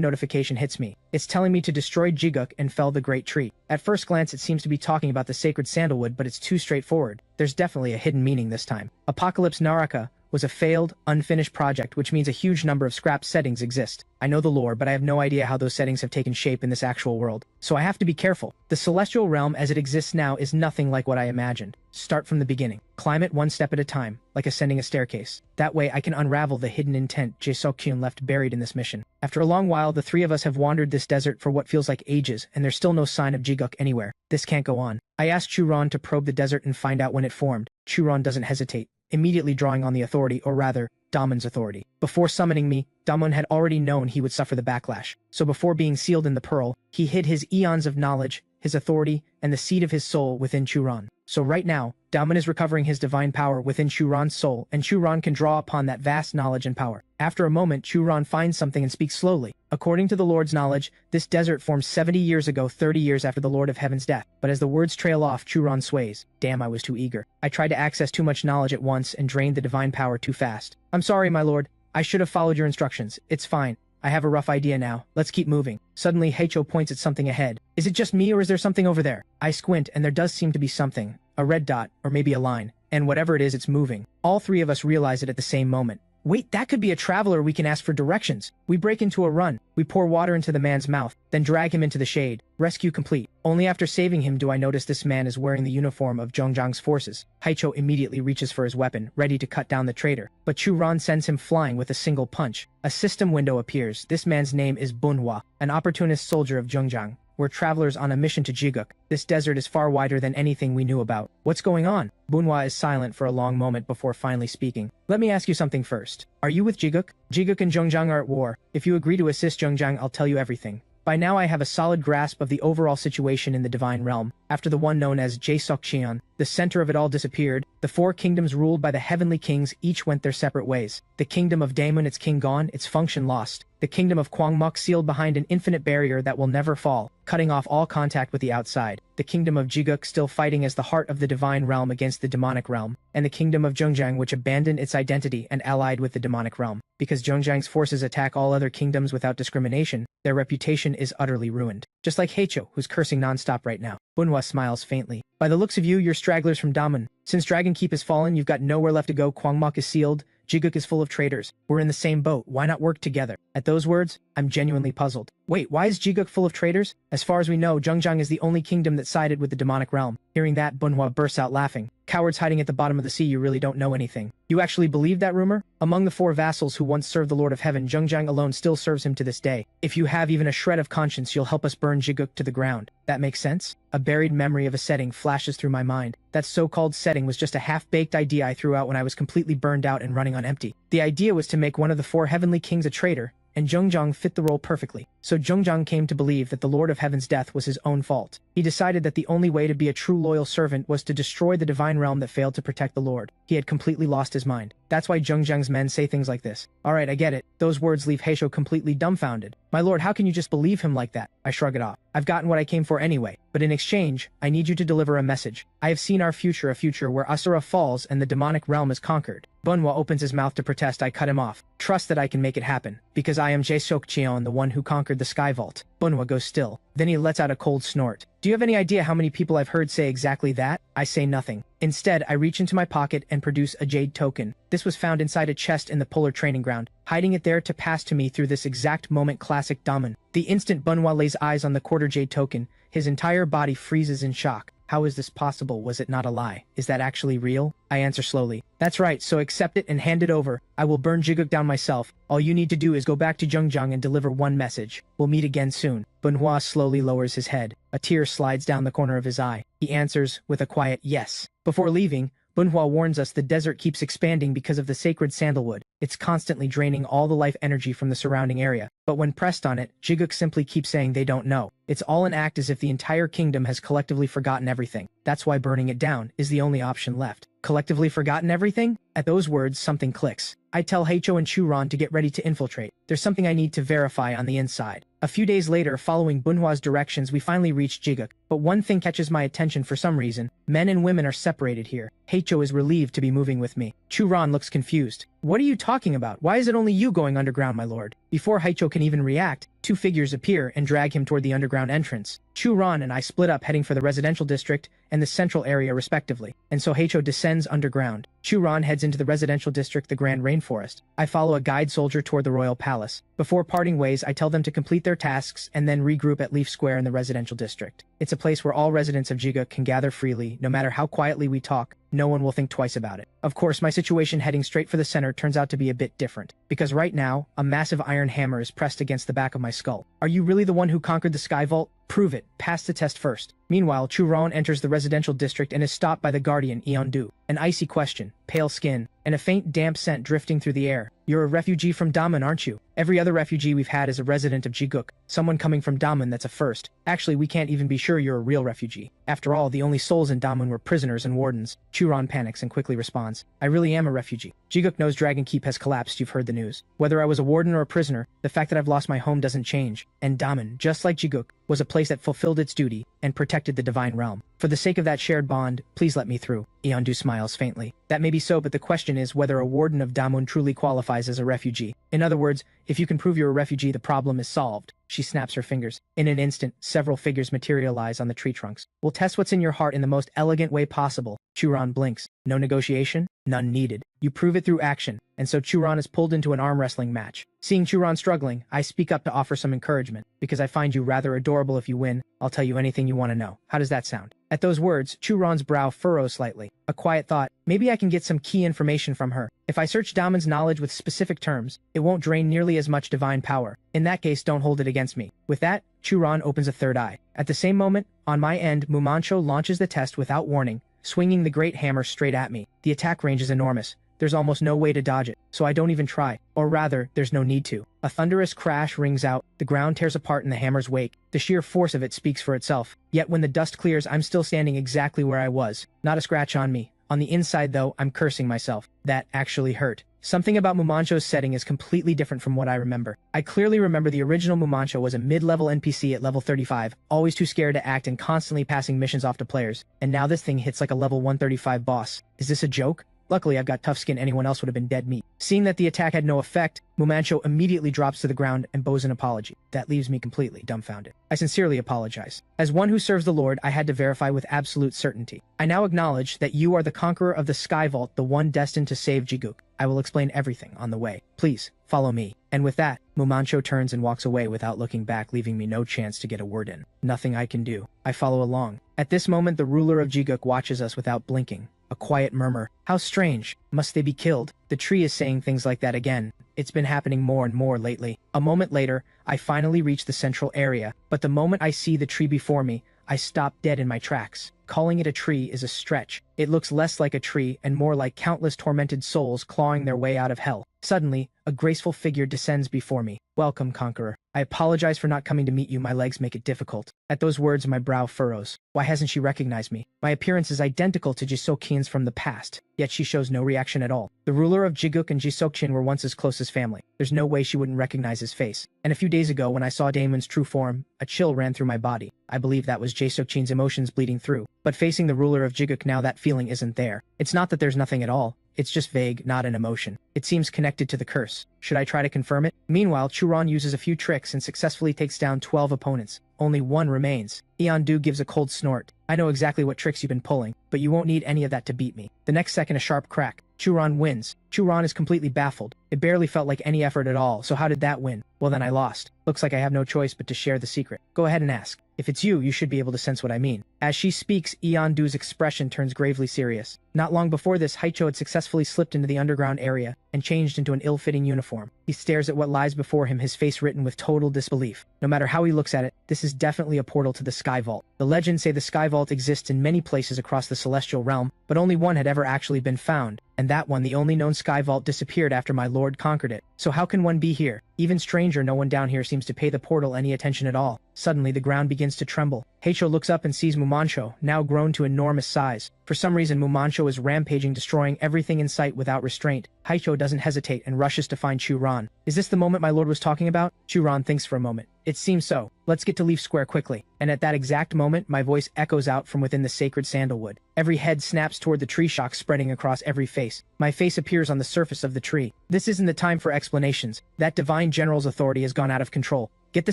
notification hits me. It's telling me to destroy Jiguk and fell the great tree. At first glance, it seems to be talking about the sacred sandalwood, but it's too straightforward. There's definitely a hidden meaning this time. Apocalypse Naraka was a failed, unfinished project, which means a huge number of scrapped settings exist. I know the lore, but I have no idea how those settings have taken shape in this actual world, so I have to be careful. The celestial realm as it exists now is nothing like what I imagined. Start from the beginning. Climb it one step at a time, like ascending a staircase. That way I can unravel the hidden intent Jae-Seok left buried in this mission. After a long while, the 3 of us have wandered this desert for what feels like ages, and there's still no sign of Jiguk anywhere. This can't go on. I asked Churon to probe the desert and find out when it formed. Churon doesn't hesitate, immediately drawing on the authority, or rather, Damon's authority. Before summoning me, Damon had already known he would suffer the backlash. So before being sealed in the pearl, he hid his eons of knowledge, his authority, and the seed of his soul within Churon. So right now, Damon is recovering his divine power within Churon's soul, and Churon can draw upon that vast knowledge and power. After a moment, Churon finds something and speaks slowly. According to the Lord's knowledge, this desert formed 70 years ago, 30 years after the Lord of Heaven's death. But as the words trail off, Churon sways. Damn, I was too eager. I tried to access too much knowledge at once and drained the divine power too fast. I'm sorry, my lord. I should have followed your instructions. It's fine. I have a rough idea now. Let's keep moving. Suddenly, Heicho points at something ahead. Is it just me, or is there something over there? I squint, and there does seem to be something. A red dot, or maybe a line. And whatever it is, it's moving. All 3 of us realize it at the same moment. Wait, that could be a traveler. We can ask for directions. We break into a run. We pour water into the man's mouth, then drag him into the shade. Rescue complete. Only after saving him do I notice this man is wearing the uniform of Zhongjang's forces. Haicho immediately reaches for his weapon, ready to cut down the traitor. But Chu Ran sends him flying with a single punch. A system window appears. This man's name is Bunhwa, an opportunist soldier of Zhongjang. We're travelers on a mission to Jiguk. This desert is far wider than anything we knew about. What's going on? Bunhwa is silent for a long moment before finally speaking. Let me ask you something first. Are you with Jiguk? Jiguk and Zhongjang are at war. If you agree to assist Zhongjang, I'll tell you everything. By now I have a solid grasp of the overall situation in the Divine Realm. After the one known as Jae-Seok, the center of it all disappeared. The 4 kingdoms ruled by the heavenly kings each went their separate ways. The kingdom of Daemon, its king gone, its function lost. The kingdom of Kwangmok sealed behind an infinite barrier that will never fall, cutting off all contact with the outside. The kingdom of Jiguk still fighting as the heart of the divine realm against the demonic realm. And the kingdom of Zhongjang, which abandoned its identity and allied with the demonic realm. Because Zhongjang's forces attack all other kingdoms without discrimination, their reputation is utterly ruined. Just like Heicho, who's cursing non-stop right now. Bunhwa smiles faintly. By the looks of you, you're stragglers from Daman. Since Dragon Keep has fallen, you've got nowhere left to go. Kwangmok is sealed. Jiguk is full of traitors. We're in the same boat. Why not work together? At those words, I'm genuinely puzzled. Wait, why is Jiguk full of traitors? As far as we know, Zhongjang is the only kingdom that sided with the demonic realm. Hearing that, Bunhwa bursts out laughing. Cowards hiding at the bottom of the sea, you really don't know anything. You actually believe that rumor? Among the 4 vassals who once served the Lord of Heaven, Zhongjang alone still serves him to this day. If you have even a shred of conscience, you'll help us burn Jiguk to the ground. That makes sense? A buried memory of a setting flashes through my mind. That so-called setting was just a half-baked idea I threw out when I was completely burned out and running on empty. The idea was to make one of the 4 heavenly kings a traitor, and Zhongjang fit the role perfectly. So Zhongjang came to believe that the Lord of Heaven's death was his own fault. He decided that the only way to be a true loyal servant was to destroy the divine realm that failed to protect the Lord. He had completely lost his mind. That's why Zhongjang's men say things like this. Alright, I get it. Those words leave Heisho completely dumbfounded. My lord, how can you just believe him like that? I shrug it off. I've gotten what I came for anyway, but in exchange, I need you to deliver a message. I have seen our future, a future where Asura falls and the demonic realm is conquered. Bunhwa opens his mouth to protest. I cut him off. Trust that I can make it happen, because I am Jae-Seok, the one who conquered the Sky Vault. Bunhwa goes still. Then he lets out a cold snort. Do you have any idea how many people I've heard say exactly that? I say nothing. Instead, I reach into my pocket and produce a jade token. This was found inside a chest in the polar training ground, hiding it there to pass to me through this exact moment. Classic Daman. The instant Bunhwa lays eyes on the quarter jade token, his entire body freezes in shock. How is this possible? Was it not a lie? Is that actually real? I answer slowly. That's right, so accept it and hand it over. I will burn Jiguk down myself. All you need to do is go back to Zhengzheng and deliver one message. We'll meet again soon. Bunhua slowly lowers his head. A tear slides down the corner of his eye. He answers with a quiet yes. Before leaving, Bunhua warns us the desert keeps expanding because of the sacred sandalwood. It's constantly draining all the life energy from the surrounding area. But when pressed on it, Jiguk simply keeps saying they don't know. It's all an act as if the entire kingdom has collectively forgotten everything. That's why burning it down is the only option left. Collectively forgotten everything? At those words, something clicks. I tell Heicho and Churan to get ready to infiltrate. There's something I need to verify on the inside. A few days later, following Bunhua's directions, we finally reach Jiguk. But one thing catches my attention for some reason. Men and women are separated here. Heicho is relieved to be moving with me. Churan looks confused. What are you talking about? Why is it only you going underground, my lord? Before Heicho can even react, two figures appear and drag him toward the underground entrance. Churan and I split up heading for the residential district and the central area respectively, and so Heicho descends underground. Churan heads into the residential district, the Grand Rainforest. I follow a guide soldier toward the royal palace. Before parting ways, I tell them to complete their tasks and then regroup at Leaf Square in the residential district. It's a place where all residents of Jiguk can gather freely. No matter how quietly we talk, no one will think twice about it. Of course, my situation heading straight for the center turns out to be a bit different, because right now, a massive iron hammer is pressed against the back of my skull. Are you really the one who conquered the Sky Vault? Prove it. Pass the test first. Meanwhile, Churon enters the residential district and is stopped by the guardian, Eondu. An icy question, pale skin, and a faint damp scent drifting through the air. You're a refugee from Daman, aren't you? Every other refugee we've had is a resident of Jiguk. Someone coming from Daman, that's a first. Actually, we can't even be sure you're a real refugee. After all, the only souls in Daman were prisoners and wardens. Churon panics and quickly responds. I really am a refugee. Jiguk knows Dragon Keep has collapsed, you've heard the news. Whether I was a warden or a prisoner, the fact that I've lost my home doesn't change. And Daman, just like Jiguk, was a place that fulfilled its duty and protected the divine realm. For the sake of that shared bond, please let me through. Eondu smiles faintly. That may be so, but the question is whether a warden of Damun truly qualifies as a refugee. In other words, if you can prove you're a refugee, the problem is solved. She snaps her fingers. In an instant, several figures materialize on the tree trunks. We'll test what's in your heart in the most elegant way possible. Churan blinks. No negotiation? None needed. You prove it through action. And so Churan is pulled into an arm wrestling match. Seeing Churan struggling, I speak up to offer some encouragement. Because I find you rather adorable. If you win, I'll tell you anything you want to know. How does that sound? At those words, Churan's brow furrows slightly. A quiet thought. Maybe I can get some key information from her. If I search Damon's knowledge with specific terms, it won't drain nearly as much divine power. In that case, don't hold it against me. With that, Churan opens a third eye. At the same moment, on my end, Mumancho launches the test without warning, swinging the great hammer straight at me. The attack range is enormous. There's almost no way to dodge it, so I don't even try. Or rather, there's no need to. A thunderous crash rings out, the ground tears apart in the hammer's wake. The sheer force of it speaks for itself. Yet when the dust clears, I'm still standing exactly where I was. Not a scratch on me. On the inside though, I'm cursing myself. That actually hurt. Something about Mumancho's setting is completely different from what I remember. I clearly remember the original Mumancho was a mid-level NPC at level 35, always too scared to act and constantly passing missions off to players. And now this thing hits like a level 135 boss. Is this a joke? Luckily, I've got tough skin. Anyone else would have been dead meat. Seeing that the attack had no effect, Mumancho immediately drops to the ground and bows an apology. That leaves me completely dumbfounded. I sincerely apologize. As one who serves the Lord, I had to verify with absolute certainty. I now acknowledge that you are the conqueror of the Sky Vault, the one destined to save Jiguk. I will explain everything on the way. Please, follow me. And with that, Mumancho turns and walks away without looking back, leaving me no chance to get a word in. Nothing I can do. I follow along. At this moment, the ruler of Jiguk watches us without blinking. A quiet murmur. How strange. Must they be killed? The tree is saying things like that again. It's been happening more and more lately. A moment later, I finally reach the central area, but the moment I see the tree before me, I stop dead in my tracks. Calling it a tree is a stretch. It looks less like a tree and more like countless tormented souls clawing their way out of hell. Suddenly, a graceful figure descends before me. Welcome, Conqueror. I apologize for not coming to meet you. My legs make it difficult. At those words, my brow furrows. Why hasn't she recognized me? My appearance is identical to Jisokchin's from the past, yet she shows no reaction at all. The ruler of Jiguk and Jisokchin were once as close as family. There's no way she wouldn't recognize his face. And a few days ago, when I saw Damon's true form, a chill ran through my body. I believe that was Jisokchin's emotions bleeding through. But facing the ruler of Jiguk now, that feeling isn't there. It's not that there's nothing at all. It's just vague, not an emotion. It seems connected to the curse. Should I try to confirm it? Meanwhile, Churon uses a few tricks and successfully takes down 12 opponents. Only one remains. Eondu gives a cold snort. I know exactly what tricks you've been pulling, but you won't need any of that to beat me. The next second, a sharp crack. Churon wins. Churon is completely baffled. It barely felt like any effort at all, so how did that win? Well, then I lost. Looks like I have no choice but to share the secret. Go ahead and ask. If it's you, you should be able to sense what I mean. As she speaks, Eondu's expression turns gravely serious. Not long before this, Haicho had successfully slipped into the underground area and changed into an ill-fitting uniform. He stares at what lies before him, his face written with total disbelief. No matter how he looks at it, this is definitely a portal to the Sky Vault. The legends say the Sky Vault exists in many places across the celestial realm, but only one had ever actually been found, and that one, the only known Sky Vault, disappeared after my lord conquered it. So how can one be here? Even stranger, no one down here seems to pay the portal any attention at all. Suddenly, the ground begins to tremble. Heicho looks up and sees Mumancho, now grown to enormous size. For some reason, Mumancho is rampaging, destroying everything in sight without restraint. Heicho doesn't hesitate and rushes to find Churon. Is this the moment my lord was talking about? Churon thinks for a moment. It seems so. Let's get to Leaf Square quickly. And at that exact moment, my voice echoes out from within the sacred sandalwood. Every head snaps toward the tree shock spreading across every face. My face appears on the surface of the tree. This isn't the time for explanations. That divine general's authority has gone out of control. Get the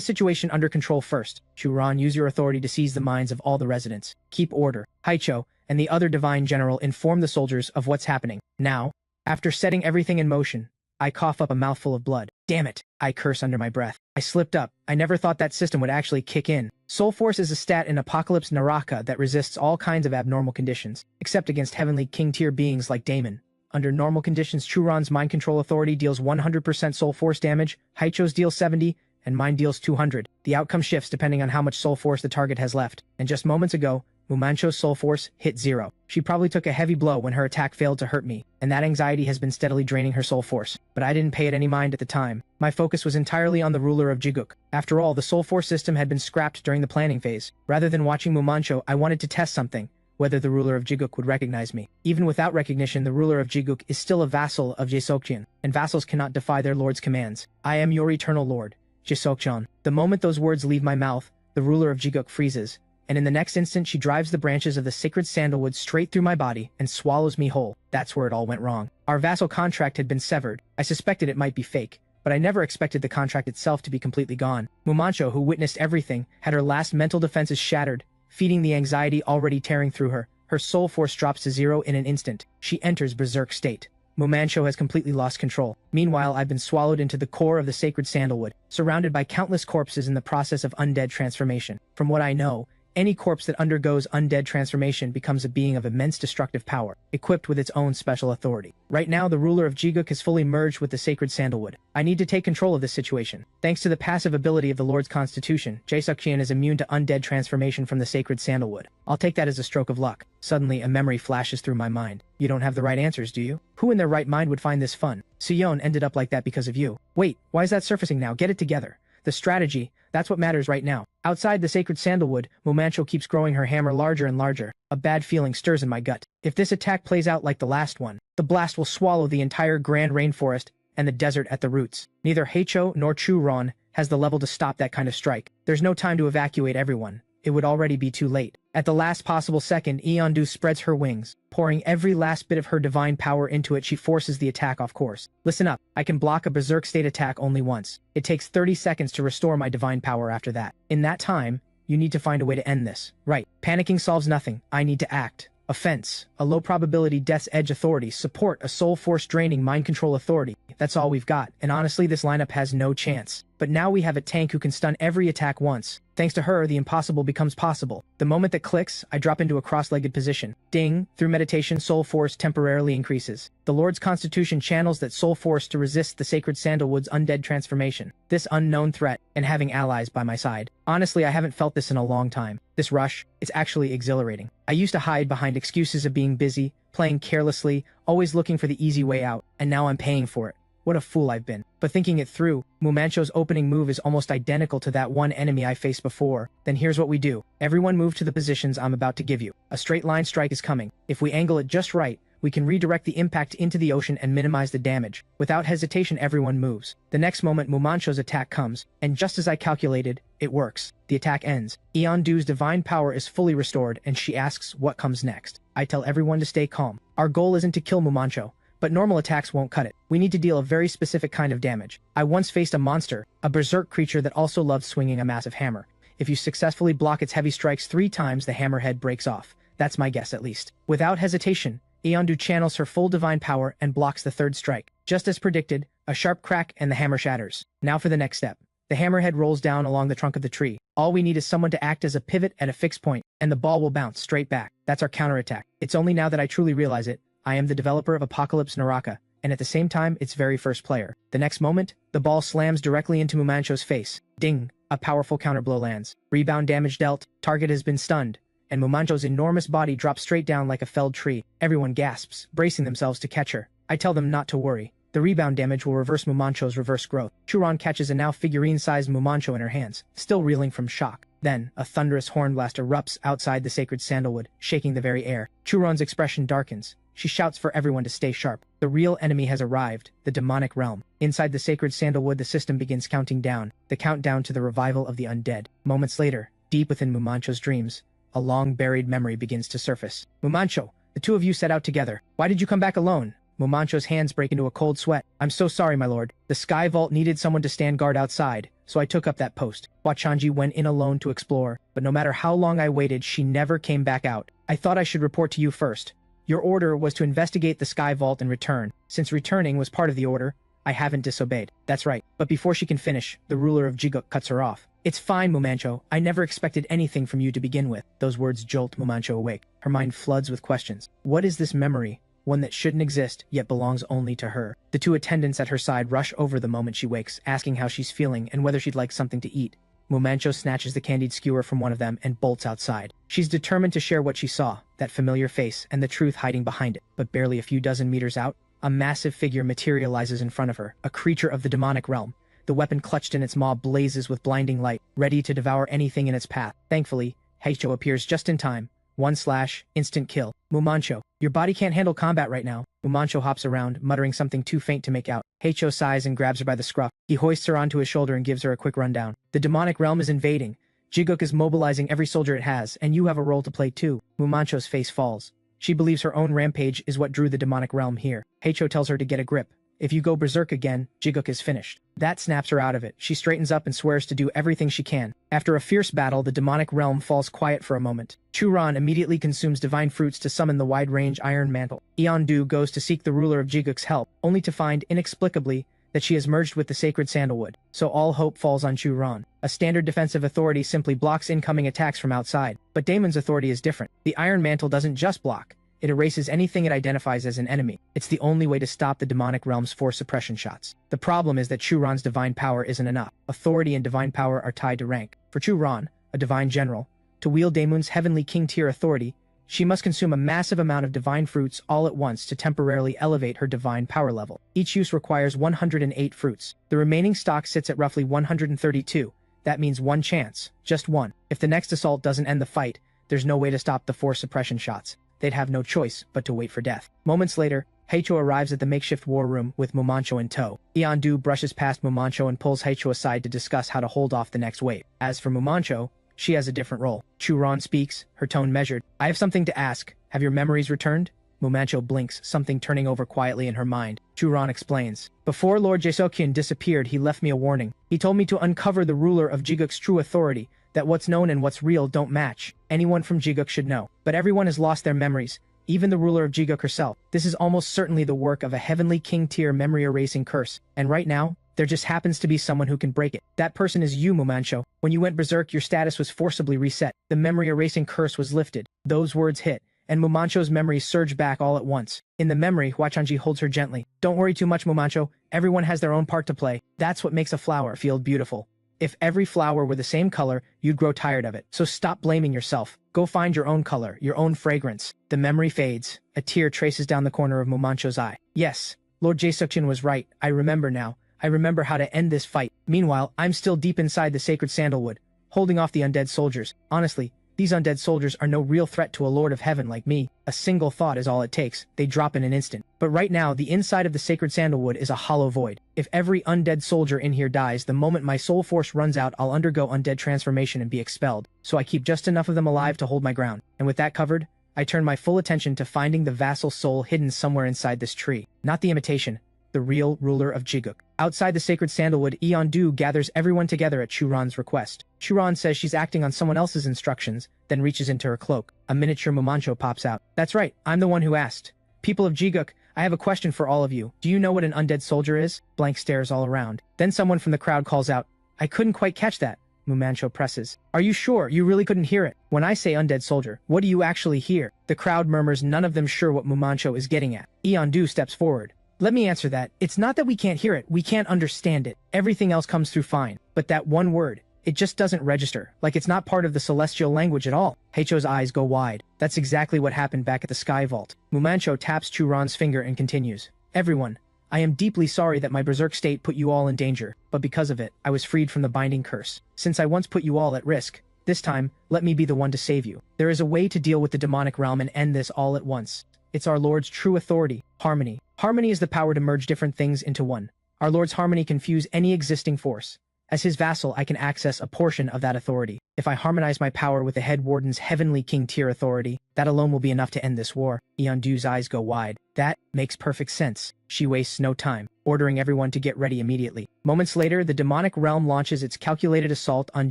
situation under control first. Churon, use your authority to seize the minds of all the residents. Keep order. Haicho and the other divine general inform the soldiers of what's happening. Now, after setting everything in motion, I cough up a mouthful of blood. Damn it! I curse under my breath. I slipped up. I never thought that system would actually kick in. Soul Force is a stat in Apocalypse Naraka that resists all kinds of abnormal conditions, except against heavenly king-tier beings like Daemon. Under normal conditions, Churon's mind control authority deals 100% Soul Force damage, Haicho's deals 70, and mine deals 200. The outcome shifts depending on how much Soul Force the target has left. And just moments ago, Mumancho's Soul Force hit 0. She probably took a heavy blow when her attack failed to hurt me, and that anxiety has been steadily draining her Soul Force. But I didn't pay it any mind at the time. My focus was entirely on the ruler of Jiguk. After all, the Soul Force system had been scrapped during the planning phase. Rather than watching Mumancho, I wanted to test something, whether the ruler of Jiguk would recognize me. Even without recognition, the ruler of Jiguk is still a vassal of Jesokjian, and vassals cannot defy their lord's commands. I am your eternal lord, Jesokjian. The moment those words leave my mouth, the ruler of Jiguk freezes, and in the next instant she drives the branches of the sacred sandalwood straight through my body and swallows me whole. That's where it all went wrong. Our vassal contract had been severed. I suspected it might be fake, but I never expected the contract itself to be completely gone. Mumancho, who witnessed everything, had her last mental defenses shattered, feeding the anxiety already tearing through her. Her soul force drops to 0 in an instant. She enters berserk state. Mumancho has completely lost control. Meanwhile, I've been swallowed into the core of the sacred sandalwood, surrounded by countless corpses in the process of undead transformation. From what I know, any corpse that undergoes undead transformation becomes a being of immense destructive power, equipped with its own special authority. Right now, the ruler of Jiguk is fully merged with the sacred sandalwood. I need to take control of this situation. Thanks to the passive ability of the Lord's Constitution, Jesokjian is immune to undead transformation from the sacred sandalwood. I'll take that as a stroke of luck. Suddenly, a memory flashes through my mind. You don't have the right answers, do you? Who in their right mind would find this fun? Sion ended up like that because of you. Wait, why is that surfacing now? Get it together. The strategy, that's what matters right now. Outside the sacred sandalwood, Mumancho keeps growing her hammer larger and larger. A bad feeling stirs in my gut. If this attack plays out like the last one, the blast will swallow the entire grand rainforest and the desert at the roots. Neither Heicho nor Churon has the level to stop that kind of strike. There's no time to evacuate everyone. It would already be too late. At the last possible second, Eondu spreads her wings. Pouring every last bit of her divine power into it, she forces the attack off course. Listen up, I can block a berserk state attack only once. It takes 30 seconds to restore my divine power after that. In that time, you need to find a way to end this. Right, panicking solves nothing. I need to act. Offense, a low probability Death's Edge authority. Support, a soul force draining mind control authority. That's all we've got, and honestly this lineup has no chance. But now we have a tank who can stun every attack once. Thanks to her, the impossible becomes possible. The moment that clicks, I drop into a cross-legged position. Ding! Through meditation, soul force temporarily increases. The Lord's Constitution channels that soul force to resist the sacred sandalwood's undead transformation. This unknown threat, and having allies by my side. Honestly, I haven't felt this in a long time. This rush, it's actually exhilarating. I used to hide behind excuses of being busy, playing carelessly, always looking for the easy way out, and now I'm paying for it. What a fool I've been. But thinking it through, Mumancho's opening move is almost identical to that one enemy I faced before. Then here's what we do. Everyone move to the positions I'm about to give you. A straight line strike is coming. If we angle it just right, we can redirect the impact into the ocean and minimize the damage. Without hesitation, everyone moves. The next moment, Mumancho's attack comes, and just as I calculated, it works. The attack ends. Eondu's divine power is fully restored, and she asks what comes next. I tell everyone to stay calm. Our goal isn't to kill Mumancho, but normal attacks won't cut it. We need to deal a very specific kind of damage. I once faced a monster, a berserk creature that also loved swinging a massive hammer. If you successfully block its heavy strikes 3 times, the hammerhead breaks off. That's my guess at least. Without hesitation, Eondu channels her full divine power and blocks the 3rd strike. Just as predicted, a sharp crack and the hammer shatters. Now for the next step. The hammerhead rolls down along the trunk of the tree. All we need is someone to act as a pivot at a fixed point, and the ball will bounce straight back. That's our counterattack. It's only now that I truly realize it. I am the developer of Apocalypse Naraka, and at the same time, its very first player. The next moment, the ball slams directly into Mumancho's face. Ding! A powerful counterblow lands. Rebound damage dealt, target has been stunned, and Mumancho's enormous body drops straight down like a felled tree. Everyone gasps, bracing themselves to catch her. I tell them not to worry. The rebound damage will reverse Mumancho's reverse growth. Churon catches a now figurine-sized Mumancho in her hands, still reeling from shock. Then, a thunderous horn blast erupts outside the sacred sandalwood, shaking the very air. Churon's expression darkens. She shouts for everyone to stay sharp. The real enemy has arrived, the demonic realm. Inside the sacred sandalwood, the system begins counting down, the countdown to the revival of the undead. Moments later, deep within Mumancho's dreams, a long-buried memory begins to surface. Mumancho, the 2 of you set out together. Why did you come back alone? Mumancho's hands break into a cold sweat. I'm so sorry, my lord. The Sky Vault needed someone to stand guard outside, so I took up that post. Wachanji went in alone to explore, but no matter how long I waited, she never came back out. I thought I should report to you first. Your order was to investigate the Sky Vault and return. Since returning was part of the order, I haven't disobeyed. That's right. But before she can finish, the ruler of Jiguk cuts her off. It's fine, Mumancho. I never expected anything from you to begin with. Those words jolt Mumancho awake. Her mind floods with questions. What is this memory? One that shouldn't exist, yet belongs only to her. The 2 attendants at her side rush over the moment she wakes, asking how she's feeling and whether she'd like something to eat. Mumancho snatches the candied skewer from one of them and bolts outside. She's determined to share what she saw, that familiar face, and the truth hiding behind it. But barely a few dozen meters out, a massive figure materializes in front of her, a creature of the demonic realm. The weapon clutched in its maw blazes with blinding light, ready to devour anything in its path. Thankfully, Heicho appears just in time. 1/ instant kill. Mumancho, your body can't handle combat right now. Mumancho hops around, muttering something too faint to make out. Heicho sighs and grabs her by the scruff. He hoists her onto his shoulder and gives her a quick rundown. The demonic realm is invading. Jiguk is mobilizing every soldier it has, and you have a role to play too. Mumancho's face falls. She believes her own rampage is what drew the demonic realm here. Heicho tells her to get a grip. If you go berserk again, Jiguk is finished. That snaps her out of it. She straightens up and swears to do everything she can. After a fierce battle, the demonic realm falls quiet for a moment. Churon immediately consumes divine fruits to summon the wide-range Iron Mantle. Eondu goes to seek the ruler of Jiguk's help, only to find, inexplicably, that she has merged with the sacred sandalwood. So all hope falls on Churon. A standard defensive authority simply blocks incoming attacks from outside. But Damon's authority is different. The Iron Mantle doesn't just block. It erases anything it identifies as an enemy. It's the only way to stop the demonic realm's force suppression shots. The problem is that Churon's divine power isn't enough. Authority and divine power are tied to rank. For Churon, a divine general, to wield Damon's heavenly king-tier authority, she must consume a massive amount of divine fruits all at once to temporarily elevate her divine power level. Each use requires 108 fruits. The remaining stock sits at roughly 132. That means one chance, just one. If the next assault doesn't end the fight, there's no way to stop the force suppression shots. They'd have no choice but to wait for death. Moments later, Heicho arrives at the makeshift war room with Mumancho in tow. Eondu brushes past Mumancho and pulls Heicho aside to discuss how to hold off the next wave. As for Mumancho, she has a different role. Churon speaks, her tone measured. I have something to ask. Have your memories returned? Mumancho blinks, something turning over quietly in her mind. Churon explains. Before Lord Jaesokyun disappeared, he left me a warning. He told me to uncover the ruler of Jiguk's true authority, that what's known and what's real don't match. Anyone from Jiguk should know. But everyone has lost their memories, even the ruler of Jiguk herself. This is almost certainly the work of a heavenly king-tier memory-erasing curse. And right now, there just happens to be someone who can break it. That person is you, Mumancho. When you went berserk, your status was forcibly reset. The memory-erasing curse was lifted. Those words hit, and Mumancho's memories surged back all at once. In the memory, Wachanji holds her gently. Don't worry too much, Mumancho. Everyone has their own part to play. That's what makes a flower feel beautiful. If every flower were the same color, you'd grow tired of it. So stop blaming yourself. Go find your own color, your own fragrance. The memory fades. A tear traces down the corner of Mumancho's eye. Yes, Lord Jaesokyun was right. I remember now. I remember how to end this fight. Meanwhile, I'm still deep inside the sacred sandalwood, holding off the undead soldiers. Honestly, these undead soldiers are no real threat to a lord of heaven like me. A single thought is all it takes. They drop in an instant. But right now, the inside of the sacred sandalwood is a hollow void. If every undead soldier in here dies, the moment my soul force runs out, I'll undergo undead transformation and be expelled. So I keep just enough of them alive to hold my ground. And with that covered, I turned my full attention to finding the vassal soul hidden somewhere inside this tree. Not the imitation, the real ruler of Jiguk. Outside the sacred sandalwood, Eondu gathers everyone together at Churan's request. Churan says she's acting on someone else's instructions, then reaches into her cloak. A miniature Mumancho pops out. That's right, I'm the one who asked. People of Jiguk, I have a question for all of you. Do you know what an undead soldier is? Blank stares all around. Then someone from the crowd calls out, I couldn't quite catch that. Mumancho presses. Are you sure you really couldn't hear it? When I say undead soldier, what do you actually hear? The crowd murmurs, none of them sure what Mumancho is getting at. Eondu steps forward. Let me answer that. It's not that we can't hear it, we can't understand it. Everything else comes through fine. But that one word, it just doesn't register, like it's not part of the celestial language at all. Heicho's eyes go wide. That's exactly what happened back at the Sky Vault. Mumancho taps Churan's finger and continues. Everyone, I am deeply sorry that my berserk state put you all in danger, but because of it, I was freed from the binding curse. Since I once put you all at risk, this time, let me be the one to save you. There is a way to deal with the demonic realm and end this all at once. It's our Lord's true authority, harmony. Harmony is the power to merge different things into one. Our Lord's harmony can fuse any existing force. As his vassal, I can access a portion of that authority. If I harmonize my power with the head warden's heavenly king tier authority, that alone will be enough to end this war. Eondu's eyes go wide. That makes perfect sense. She wastes no time, ordering everyone to get ready immediately. Moments later, the demonic realm launches its calculated assault on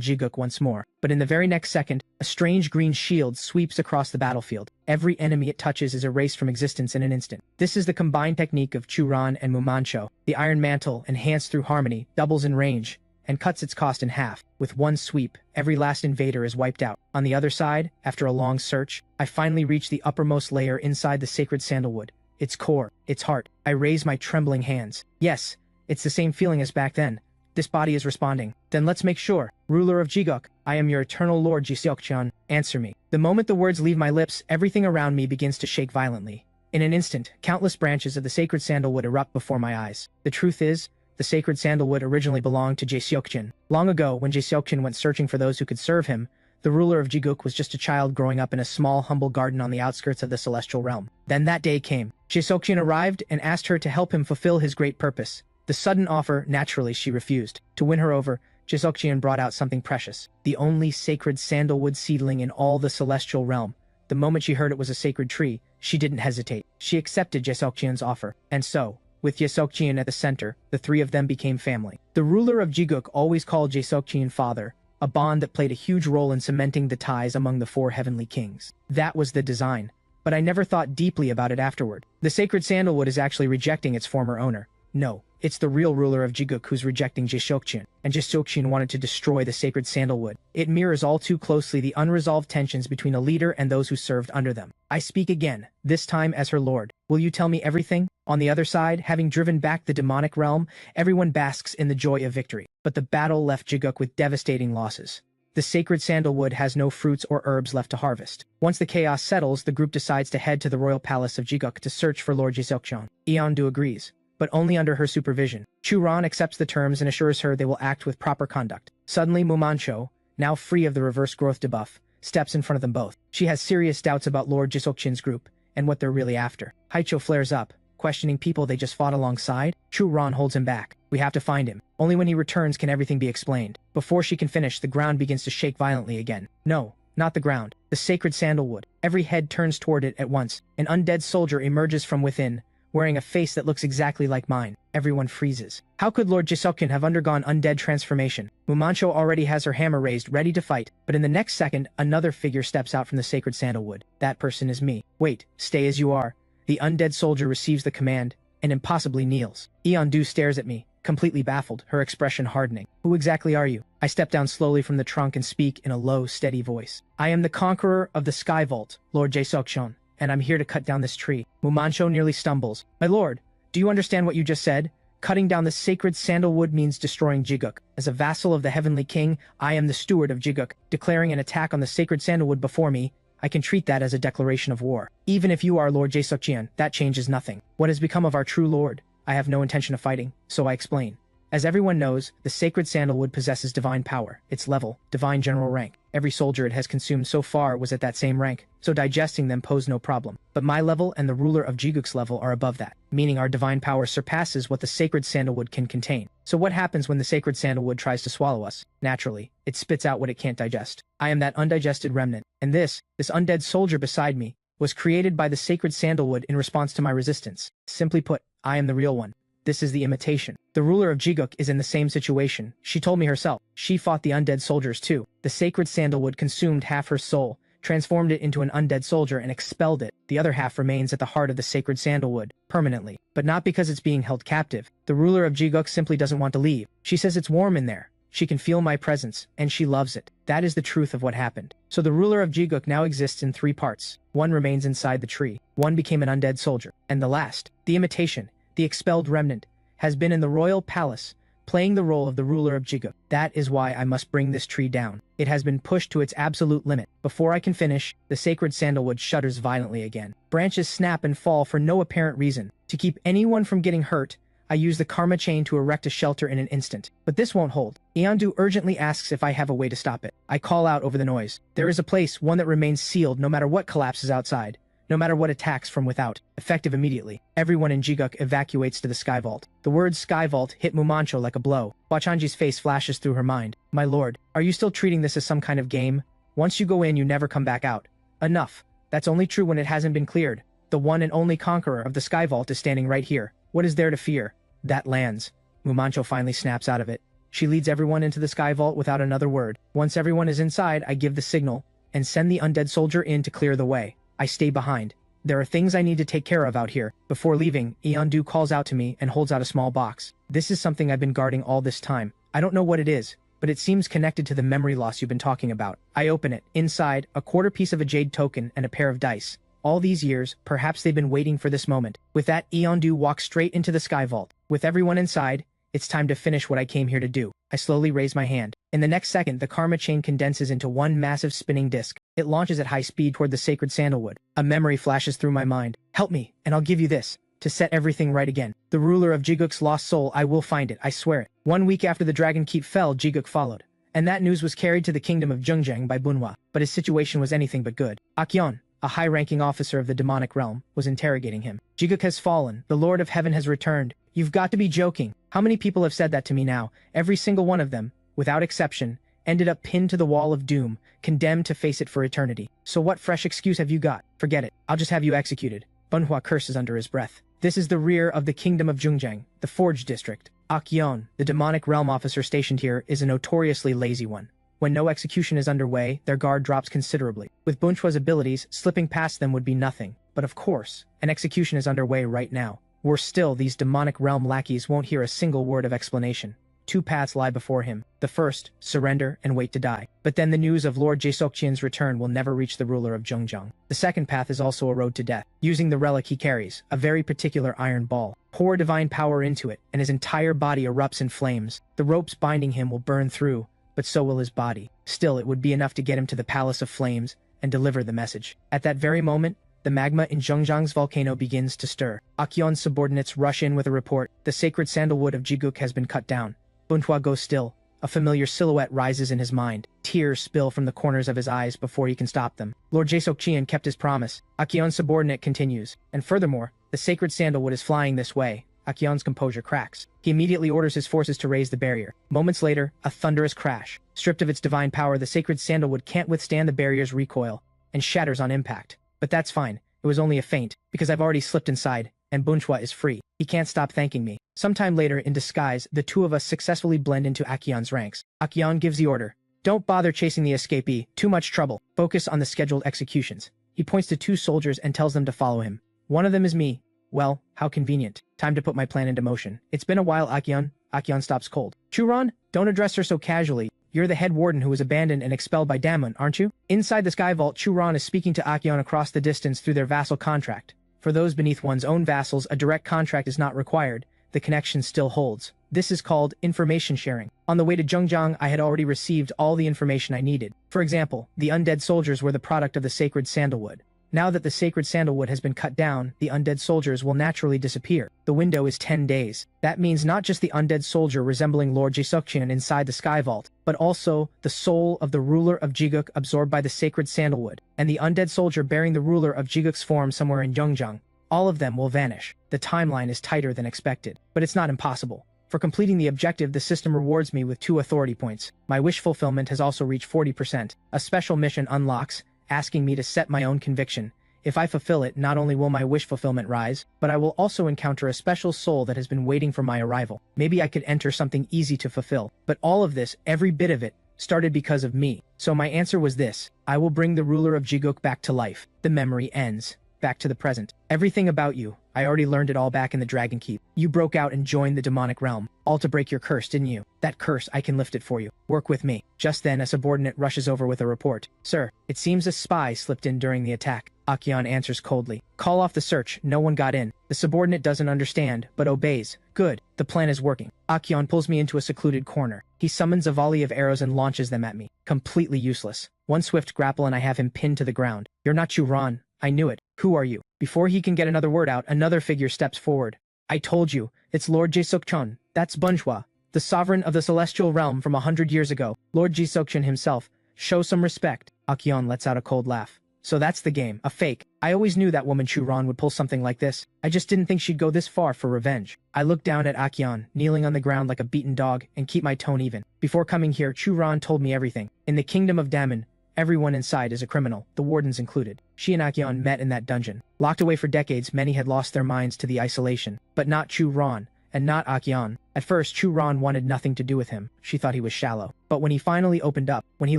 Jiguk once more. But in the very next second, a strange green shield sweeps across the battlefield. Every enemy it touches is erased from existence in an instant. This is the combined technique of Churan and Mumancho. The Iron Mantle, enhanced through harmony, doubles in range, and cuts its cost in half. With one sweep, every last invader is wiped out. On the other side, after a long search, I finally reach the uppermost layer inside the sacred sandalwood. Its core, its heart. I raise my trembling hands. Yes, it's the same feeling as back then. This body is responding. Then let's make sure. Ruler of Jiguk, I am your eternal lord Jiseokchan. Answer me. The moment the words leave my lips, everything around me begins to shake violently. In an instant, countless branches of the sacred sandalwood erupt before my eyes. The truth is, the sacred sandalwood originally belonged to Jiseokchan. Long ago, when Jiseokchan went searching for those who could serve him, the ruler of Jiguk was just a child growing up in a small, humble garden on the outskirts of the celestial realm. Then that day came. Jiseokchan arrived and asked her to help him fulfill his great purpose. The sudden offer, naturally, she refused. To win her over, Jiseokchan brought out something precious, the only sacred sandalwood seedling in all the celestial realm. The moment she heard it was a sacred tree, she didn't hesitate. She accepted Jiseokchan's offer. And so, with Jiseokchan at the center, the three of them became family. The ruler of Jiguk always called Jiseokchan father, a bond that played a huge role in cementing the ties among the four heavenly kings. That was the design, but I never thought deeply about it afterward. The sacred sandalwood is actually rejecting its former owner. No, it's the real ruler of Jiguk who's rejecting Jiseokchan, and Jiseokchan wanted to destroy the sacred sandalwood. It mirrors all too closely the unresolved tensions between a leader and those who served under them. I speak again, this time as her lord. Will you tell me everything? On the other side, having driven back the demonic realm, everyone basks in the joy of victory. But the battle left Jiguk with devastating losses. The sacred sandalwood has no fruits or herbs left to harvest. Once the chaos settles, the group decides to head to the royal palace of Jiguk to search for Lord Jiseokchan. Eondu agrees, but only under her supervision. Churan accepts the terms and assures her they will act with proper conduct. Suddenly, Mumancho, now free of the reverse growth debuff, steps in front of them both. She has serious doubts about Lord Jiseokchan's group and what they're really after. Heicho flares up, questioning people they just fought alongside. Churan holds him back. We have to find him. Only when he returns can everything be explained. Before she can finish, the ground begins to shake violently again. No, not the ground. The sacred sandalwood. Every head turns toward it at once. An undead soldier emerges from within, wearing a face that looks exactly like mine. Everyone freezes. How could Lord Jiseokchan have undergone undead transformation? Mumancho already has her hammer raised, ready to fight, but in the next second, another figure steps out from the sacred sandalwood. That person is me. Wait, stay as you are. The undead soldier receives the command, and impossibly kneels. Eondu stares at me, completely baffled, her expression hardening. Who exactly are you? I step down slowly from the trunk and speak in a low, steady voice. I am the conqueror of the Sky Vault, Lord Jiseokchan, and I'm here to cut down this tree. Mumancho nearly stumbles. My lord, do you understand what you just said? Cutting down the sacred sandalwood means destroying Jiguk. As a vassal of the heavenly king, I am the steward of Jiguk. Declaring an attack on the sacred sandalwood before me, I can treat that as a declaration of war. Even if you are Lord Jiseokchan, that changes nothing. What has become of our true lord? I have no intention of fighting, so I explain. As everyone knows, the sacred sandalwood possesses divine power, its level, divine general rank. Every soldier it has consumed so far was at that same rank, so digesting them posed no problem. But my level and the ruler of Jiguk's level are above that, meaning our divine power surpasses what the sacred sandalwood can contain. So what happens when the sacred sandalwood tries to swallow us? Naturally, it spits out what it can't digest. I am that undigested remnant, and this undead soldier beside me, was created by the sacred sandalwood in response to my resistance. Simply put, I am the real one. This is the imitation. The ruler of Jiguk is in the same situation. She told me herself. She fought the undead soldiers too. The sacred sandalwood consumed half her soul, transformed it into an undead soldier and expelled it. The other half remains at the heart of the sacred sandalwood, permanently. But not because it's being held captive. The ruler of Jiguk simply doesn't want to leave. She says it's warm in there. She can feel my presence, and she loves it. That is the truth of what happened. So the ruler of Jiguk now exists in 3 parts. One remains inside the tree. One became an undead soldier. And the last, the imitation, the expelled remnant, has been in the royal palace, playing the role of the ruler of Jiguk. That is why I must bring this tree down. It has been pushed to its absolute limit. Before I can finish, the sacred sandalwood shudders violently again. Branches snap and fall for no apparent reason. To keep anyone from getting hurt, I use the karma chain to erect a shelter in an instant. But this won't hold. Eondu urgently asks if I have a way to stop it. I call out over the noise. There is a place, one that remains sealed no matter what collapses outside, no matter what attacks from without, effective immediately. Everyone in Jiguk evacuates to the Sky Vault. The words Sky Vault hit Mumancho like a blow. Wachanji's face flashes through her mind. My lord, are you still treating this as some kind of game? Once you go in, you never come back out. Enough. That's only true when it hasn't been cleared. The one and only conqueror of the Sky Vault is standing right here. What is there to fear? That lands. Mumancho finally snaps out of it. She leads everyone into the Sky Vault without another word. Once everyone is inside, I give the signal and send the undead soldier in to clear the way. I stay behind. There are things I need to take care of out here. Before leaving, Eondu calls out to me and holds out a small box. This is something I've been guarding all this time. I don't know what it is, but it seems connected to the memory loss you've been talking about. I open it. Inside, a quarter piece of a jade token and a pair of dice. All these years, perhaps they've been waiting for this moment. With that, Eondu walks straight into the Sky Vault. With everyone inside, it's time to finish what I came here to do. I slowly raise my hand. In the next second, the karma chain condenses into one massive spinning disc. It launches at high speed toward the sacred sandalwood. A memory flashes through my mind. Help me, and I'll give you this, to set everything right again. The ruler of Jiguk's lost soul, I will find it, I swear it. 1 week after the Dragon Keep fell, Jiguk followed. And that news was carried to the kingdom of Zhengzheng by Manhwa. But his situation was anything but good. Akyon, a high-ranking officer of the demonic realm, was interrogating him. Jiguk has fallen. The Lord of Heaven has returned. You've got to be joking. How many people have said that to me now? Every single one of them, without exception, ended up pinned to the wall of doom, condemned to face it for eternity. So what fresh excuse have you got? Forget it. I'll just have you executed. Manhwa curses under his breath. This is the rear of the kingdom of Zhengzheng, the Forge District. Akyon, the demonic realm officer stationed here, is a notoriously lazy one. When no execution is underway, their guard drops considerably. With Bunchua's abilities, slipping past them would be nothing. But of course, an execution is underway right now. Worse still, these demonic realm lackeys won't hear a single word of explanation. 2 paths lie before him. The first, surrender and wait to die. But then the news of Lord Jaesokchian's return will never reach the ruler of Zhengzheng. The second path is also a road to death. Using the relic he carries, a very particular iron ball. Pour divine power into it, and his entire body erupts in flames. The ropes binding him will burn through, but so will his body. Still, it would be enough to get him to the Palace of Flames and deliver the message. At that very moment, the magma in Zhengzhang's volcano begins to stir. Akyon's subordinates rush in with a report. The sacred sandalwood of Jiguk has been cut down. Bunhua goes still. A familiar silhouette rises in his mind. Tears spill from the corners of his eyes before he can stop them. Lord Jaesokchian kept his promise. Akyon's subordinate continues. And furthermore, the sacred sandalwood is flying this way. Akyon's composure cracks. He immediately orders his forces to raise the barrier. Moments later, a thunderous crash. Stripped of its divine power, the sacred sandalwood can't withstand the barrier's recoil, and shatters on impact. But that's fine. It was only a feint, because I've already slipped inside, and Bunchua is free. He can't stop thanking me. Sometime later, in disguise, the two of us successfully blend into Akyon's ranks. Akyon gives the order. Don't bother chasing the escapee. Too much trouble. Focus on the scheduled executions. He points to 2 soldiers and tells them to follow him. One of them is me. Well, how convenient. Time to put my plan into motion. It's been a while, Akyon. Akyon stops cold. Churon, don't address her so casually. You're the head warden who was abandoned and expelled by Damon, aren't you? Inside the Sky Vault, Churon is speaking to Akyon across the distance through their vassal contract. For those beneath one's own vassals, a direct contract is not required. The connection still holds. This is called information sharing. On the way to Zhengzhang, I had already received all the information I needed. For example, the undead soldiers were the product of the sacred sandalwood. Now that the sacred sandalwood has been cut down, the undead soldiers will naturally disappear. The window is 10 days. That means not just the undead soldier resembling Lord Jaesokchian inside the Sky Vault, but also the soul of the ruler of Jiguk absorbed by the sacred sandalwood, and the undead soldier bearing the ruler of Jiguk's form somewhere in Zhengzhang. All of them will vanish. The timeline is tighter than expected, but it's not impossible. For completing the objective, the system rewards me with 2 authority points. My wish fulfillment has also reached 40%. A special mission unlocks, asking me to set my own conviction. If I fulfill it, not only will my wish fulfillment rise, but I will also encounter a special soul that has been waiting for my arrival. Maybe I could enter something easy to fulfill. But all of this, every bit of it, started because of me. So my answer was this: I will bring the ruler of Jigok back to life. The memory ends. Back to the present. Everything about you, I already learned it all back in the Dragon Keep. You broke out and joined the demonic realm, all to break your curse, didn't you? That curse, I can lift it for you. Work with me. Just then, a subordinate rushes over with a report. Sir, it seems a spy slipped in during the attack. Akion answers coldly. Call off the search, no one got in. The subordinate doesn't understand, but obeys. Good, the plan is working. Akion pulls me into a secluded corner. He summons a volley of arrows and launches them at me. Completely useless. One swift grapple and I have him pinned to the ground. You're not Churan. I knew it. Who are you? Before he can get another word out, another figure steps forward. I told you, it's Lord Jisukchon. That's Manhwa, the sovereign of the celestial realm from 100 years ago. Lord Jisukchon himself. Show some respect. Akion lets out a cold laugh. So that's the game, a fake. I always knew that woman Churan would pull something like this. I just didn't think she'd go this far for revenge. I looked down at Akion, kneeling on the ground like a beaten dog, and keep my tone even. Before coming here, Churan told me everything. In the kingdom of Daman, everyone inside is a criminal, the wardens included. She and Akion met in that dungeon. Locked away for decades, many had lost their minds to the isolation. But not Churan, and not Akion. At first, Churan wanted nothing to do with him. She thought he was shallow. But when he finally opened up, when he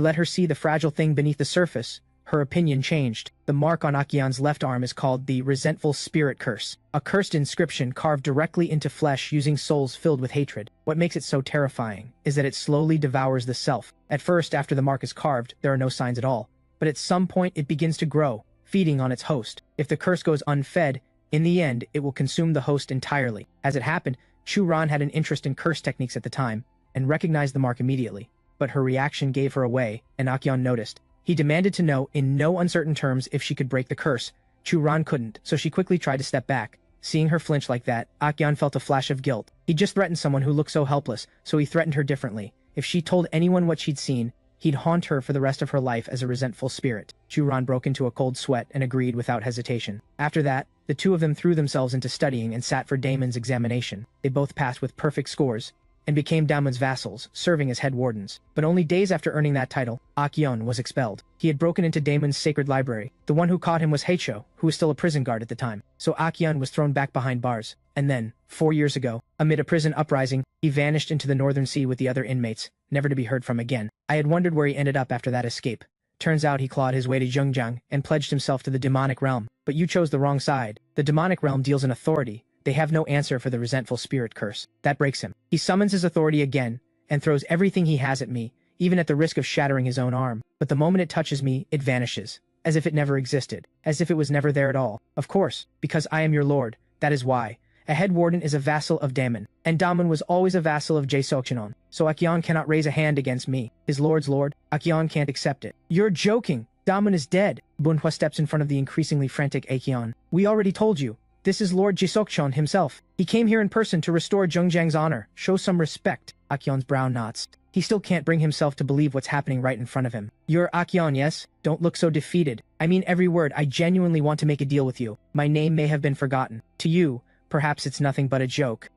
let her see the fragile thing beneath the surface, her opinion changed. The mark on Akion's left arm is called the Resentful Spirit Curse, a cursed inscription carved directly into flesh using souls filled with hatred. What makes it so terrifying is that it slowly devours the self. At first, after the mark is carved, there are no signs at all. But at some point, it begins to grow, feeding on its host. If the curse goes unfed, in the end, it will consume the host entirely. As it happened, Churan had an interest in curse techniques at the time, and recognized the mark immediately. But her reaction gave her away, and Akion noticed. He demanded to know, in no uncertain terms, if she could break the curse. Churan couldn't, so she quickly tried to step back. Seeing her flinch like that, Akion felt a flash of guilt. He'd just threatened someone who looked so helpless, so he threatened her differently. If she told anyone what she'd seen, he'd haunt her for the rest of her life as a resentful spirit. Churan broke into a cold sweat and agreed without hesitation. After that, the two of them threw themselves into studying and sat for Damon's examination. They both passed with perfect scores, and became Damon's vassals, serving as head wardens. But only days after earning that title, Akion was expelled. He had broken into Damon's sacred library. The one who caught him was Heicho, who was still a prison guard at the time. So Akion was thrown back behind bars. And then, 4 years ago, amid a prison uprising, he vanished into the northern sea with the other inmates, never to be heard from again. I had wondered where he ended up after that escape. Turns out he clawed his way to Zhengjiang and pledged himself to the demonic realm. But you chose the wrong side. The demonic realm deals in authority. They have no answer for the resentful spirit curse. That breaks him. He summons his authority again, and throws everything he has at me, even at the risk of shattering his own arm. But the moment it touches me, it vanishes. As if it never existed. As if it was never there at all. Of course, because I am your lord. That is why. A head warden is a vassal of Daman, and Daman was always a vassal of Jae-Sokchinon. So Akion cannot raise a hand against me. His lord's lord, Akion can't accept it. You're joking! Daman is dead! Bunhwa steps in front of the increasingly frantic Akion. We already told you. This is Lord Jisokchon himself. He came here in person to restore Zhengjiang's honor. Show some respect. Akion's brow knots. He still can't bring himself to believe what's happening right in front of him. You're Akion, yes? Don't look so defeated. I mean every word. I genuinely want to make a deal with you. My name may have been forgotten. To you, perhaps it's nothing but a joke.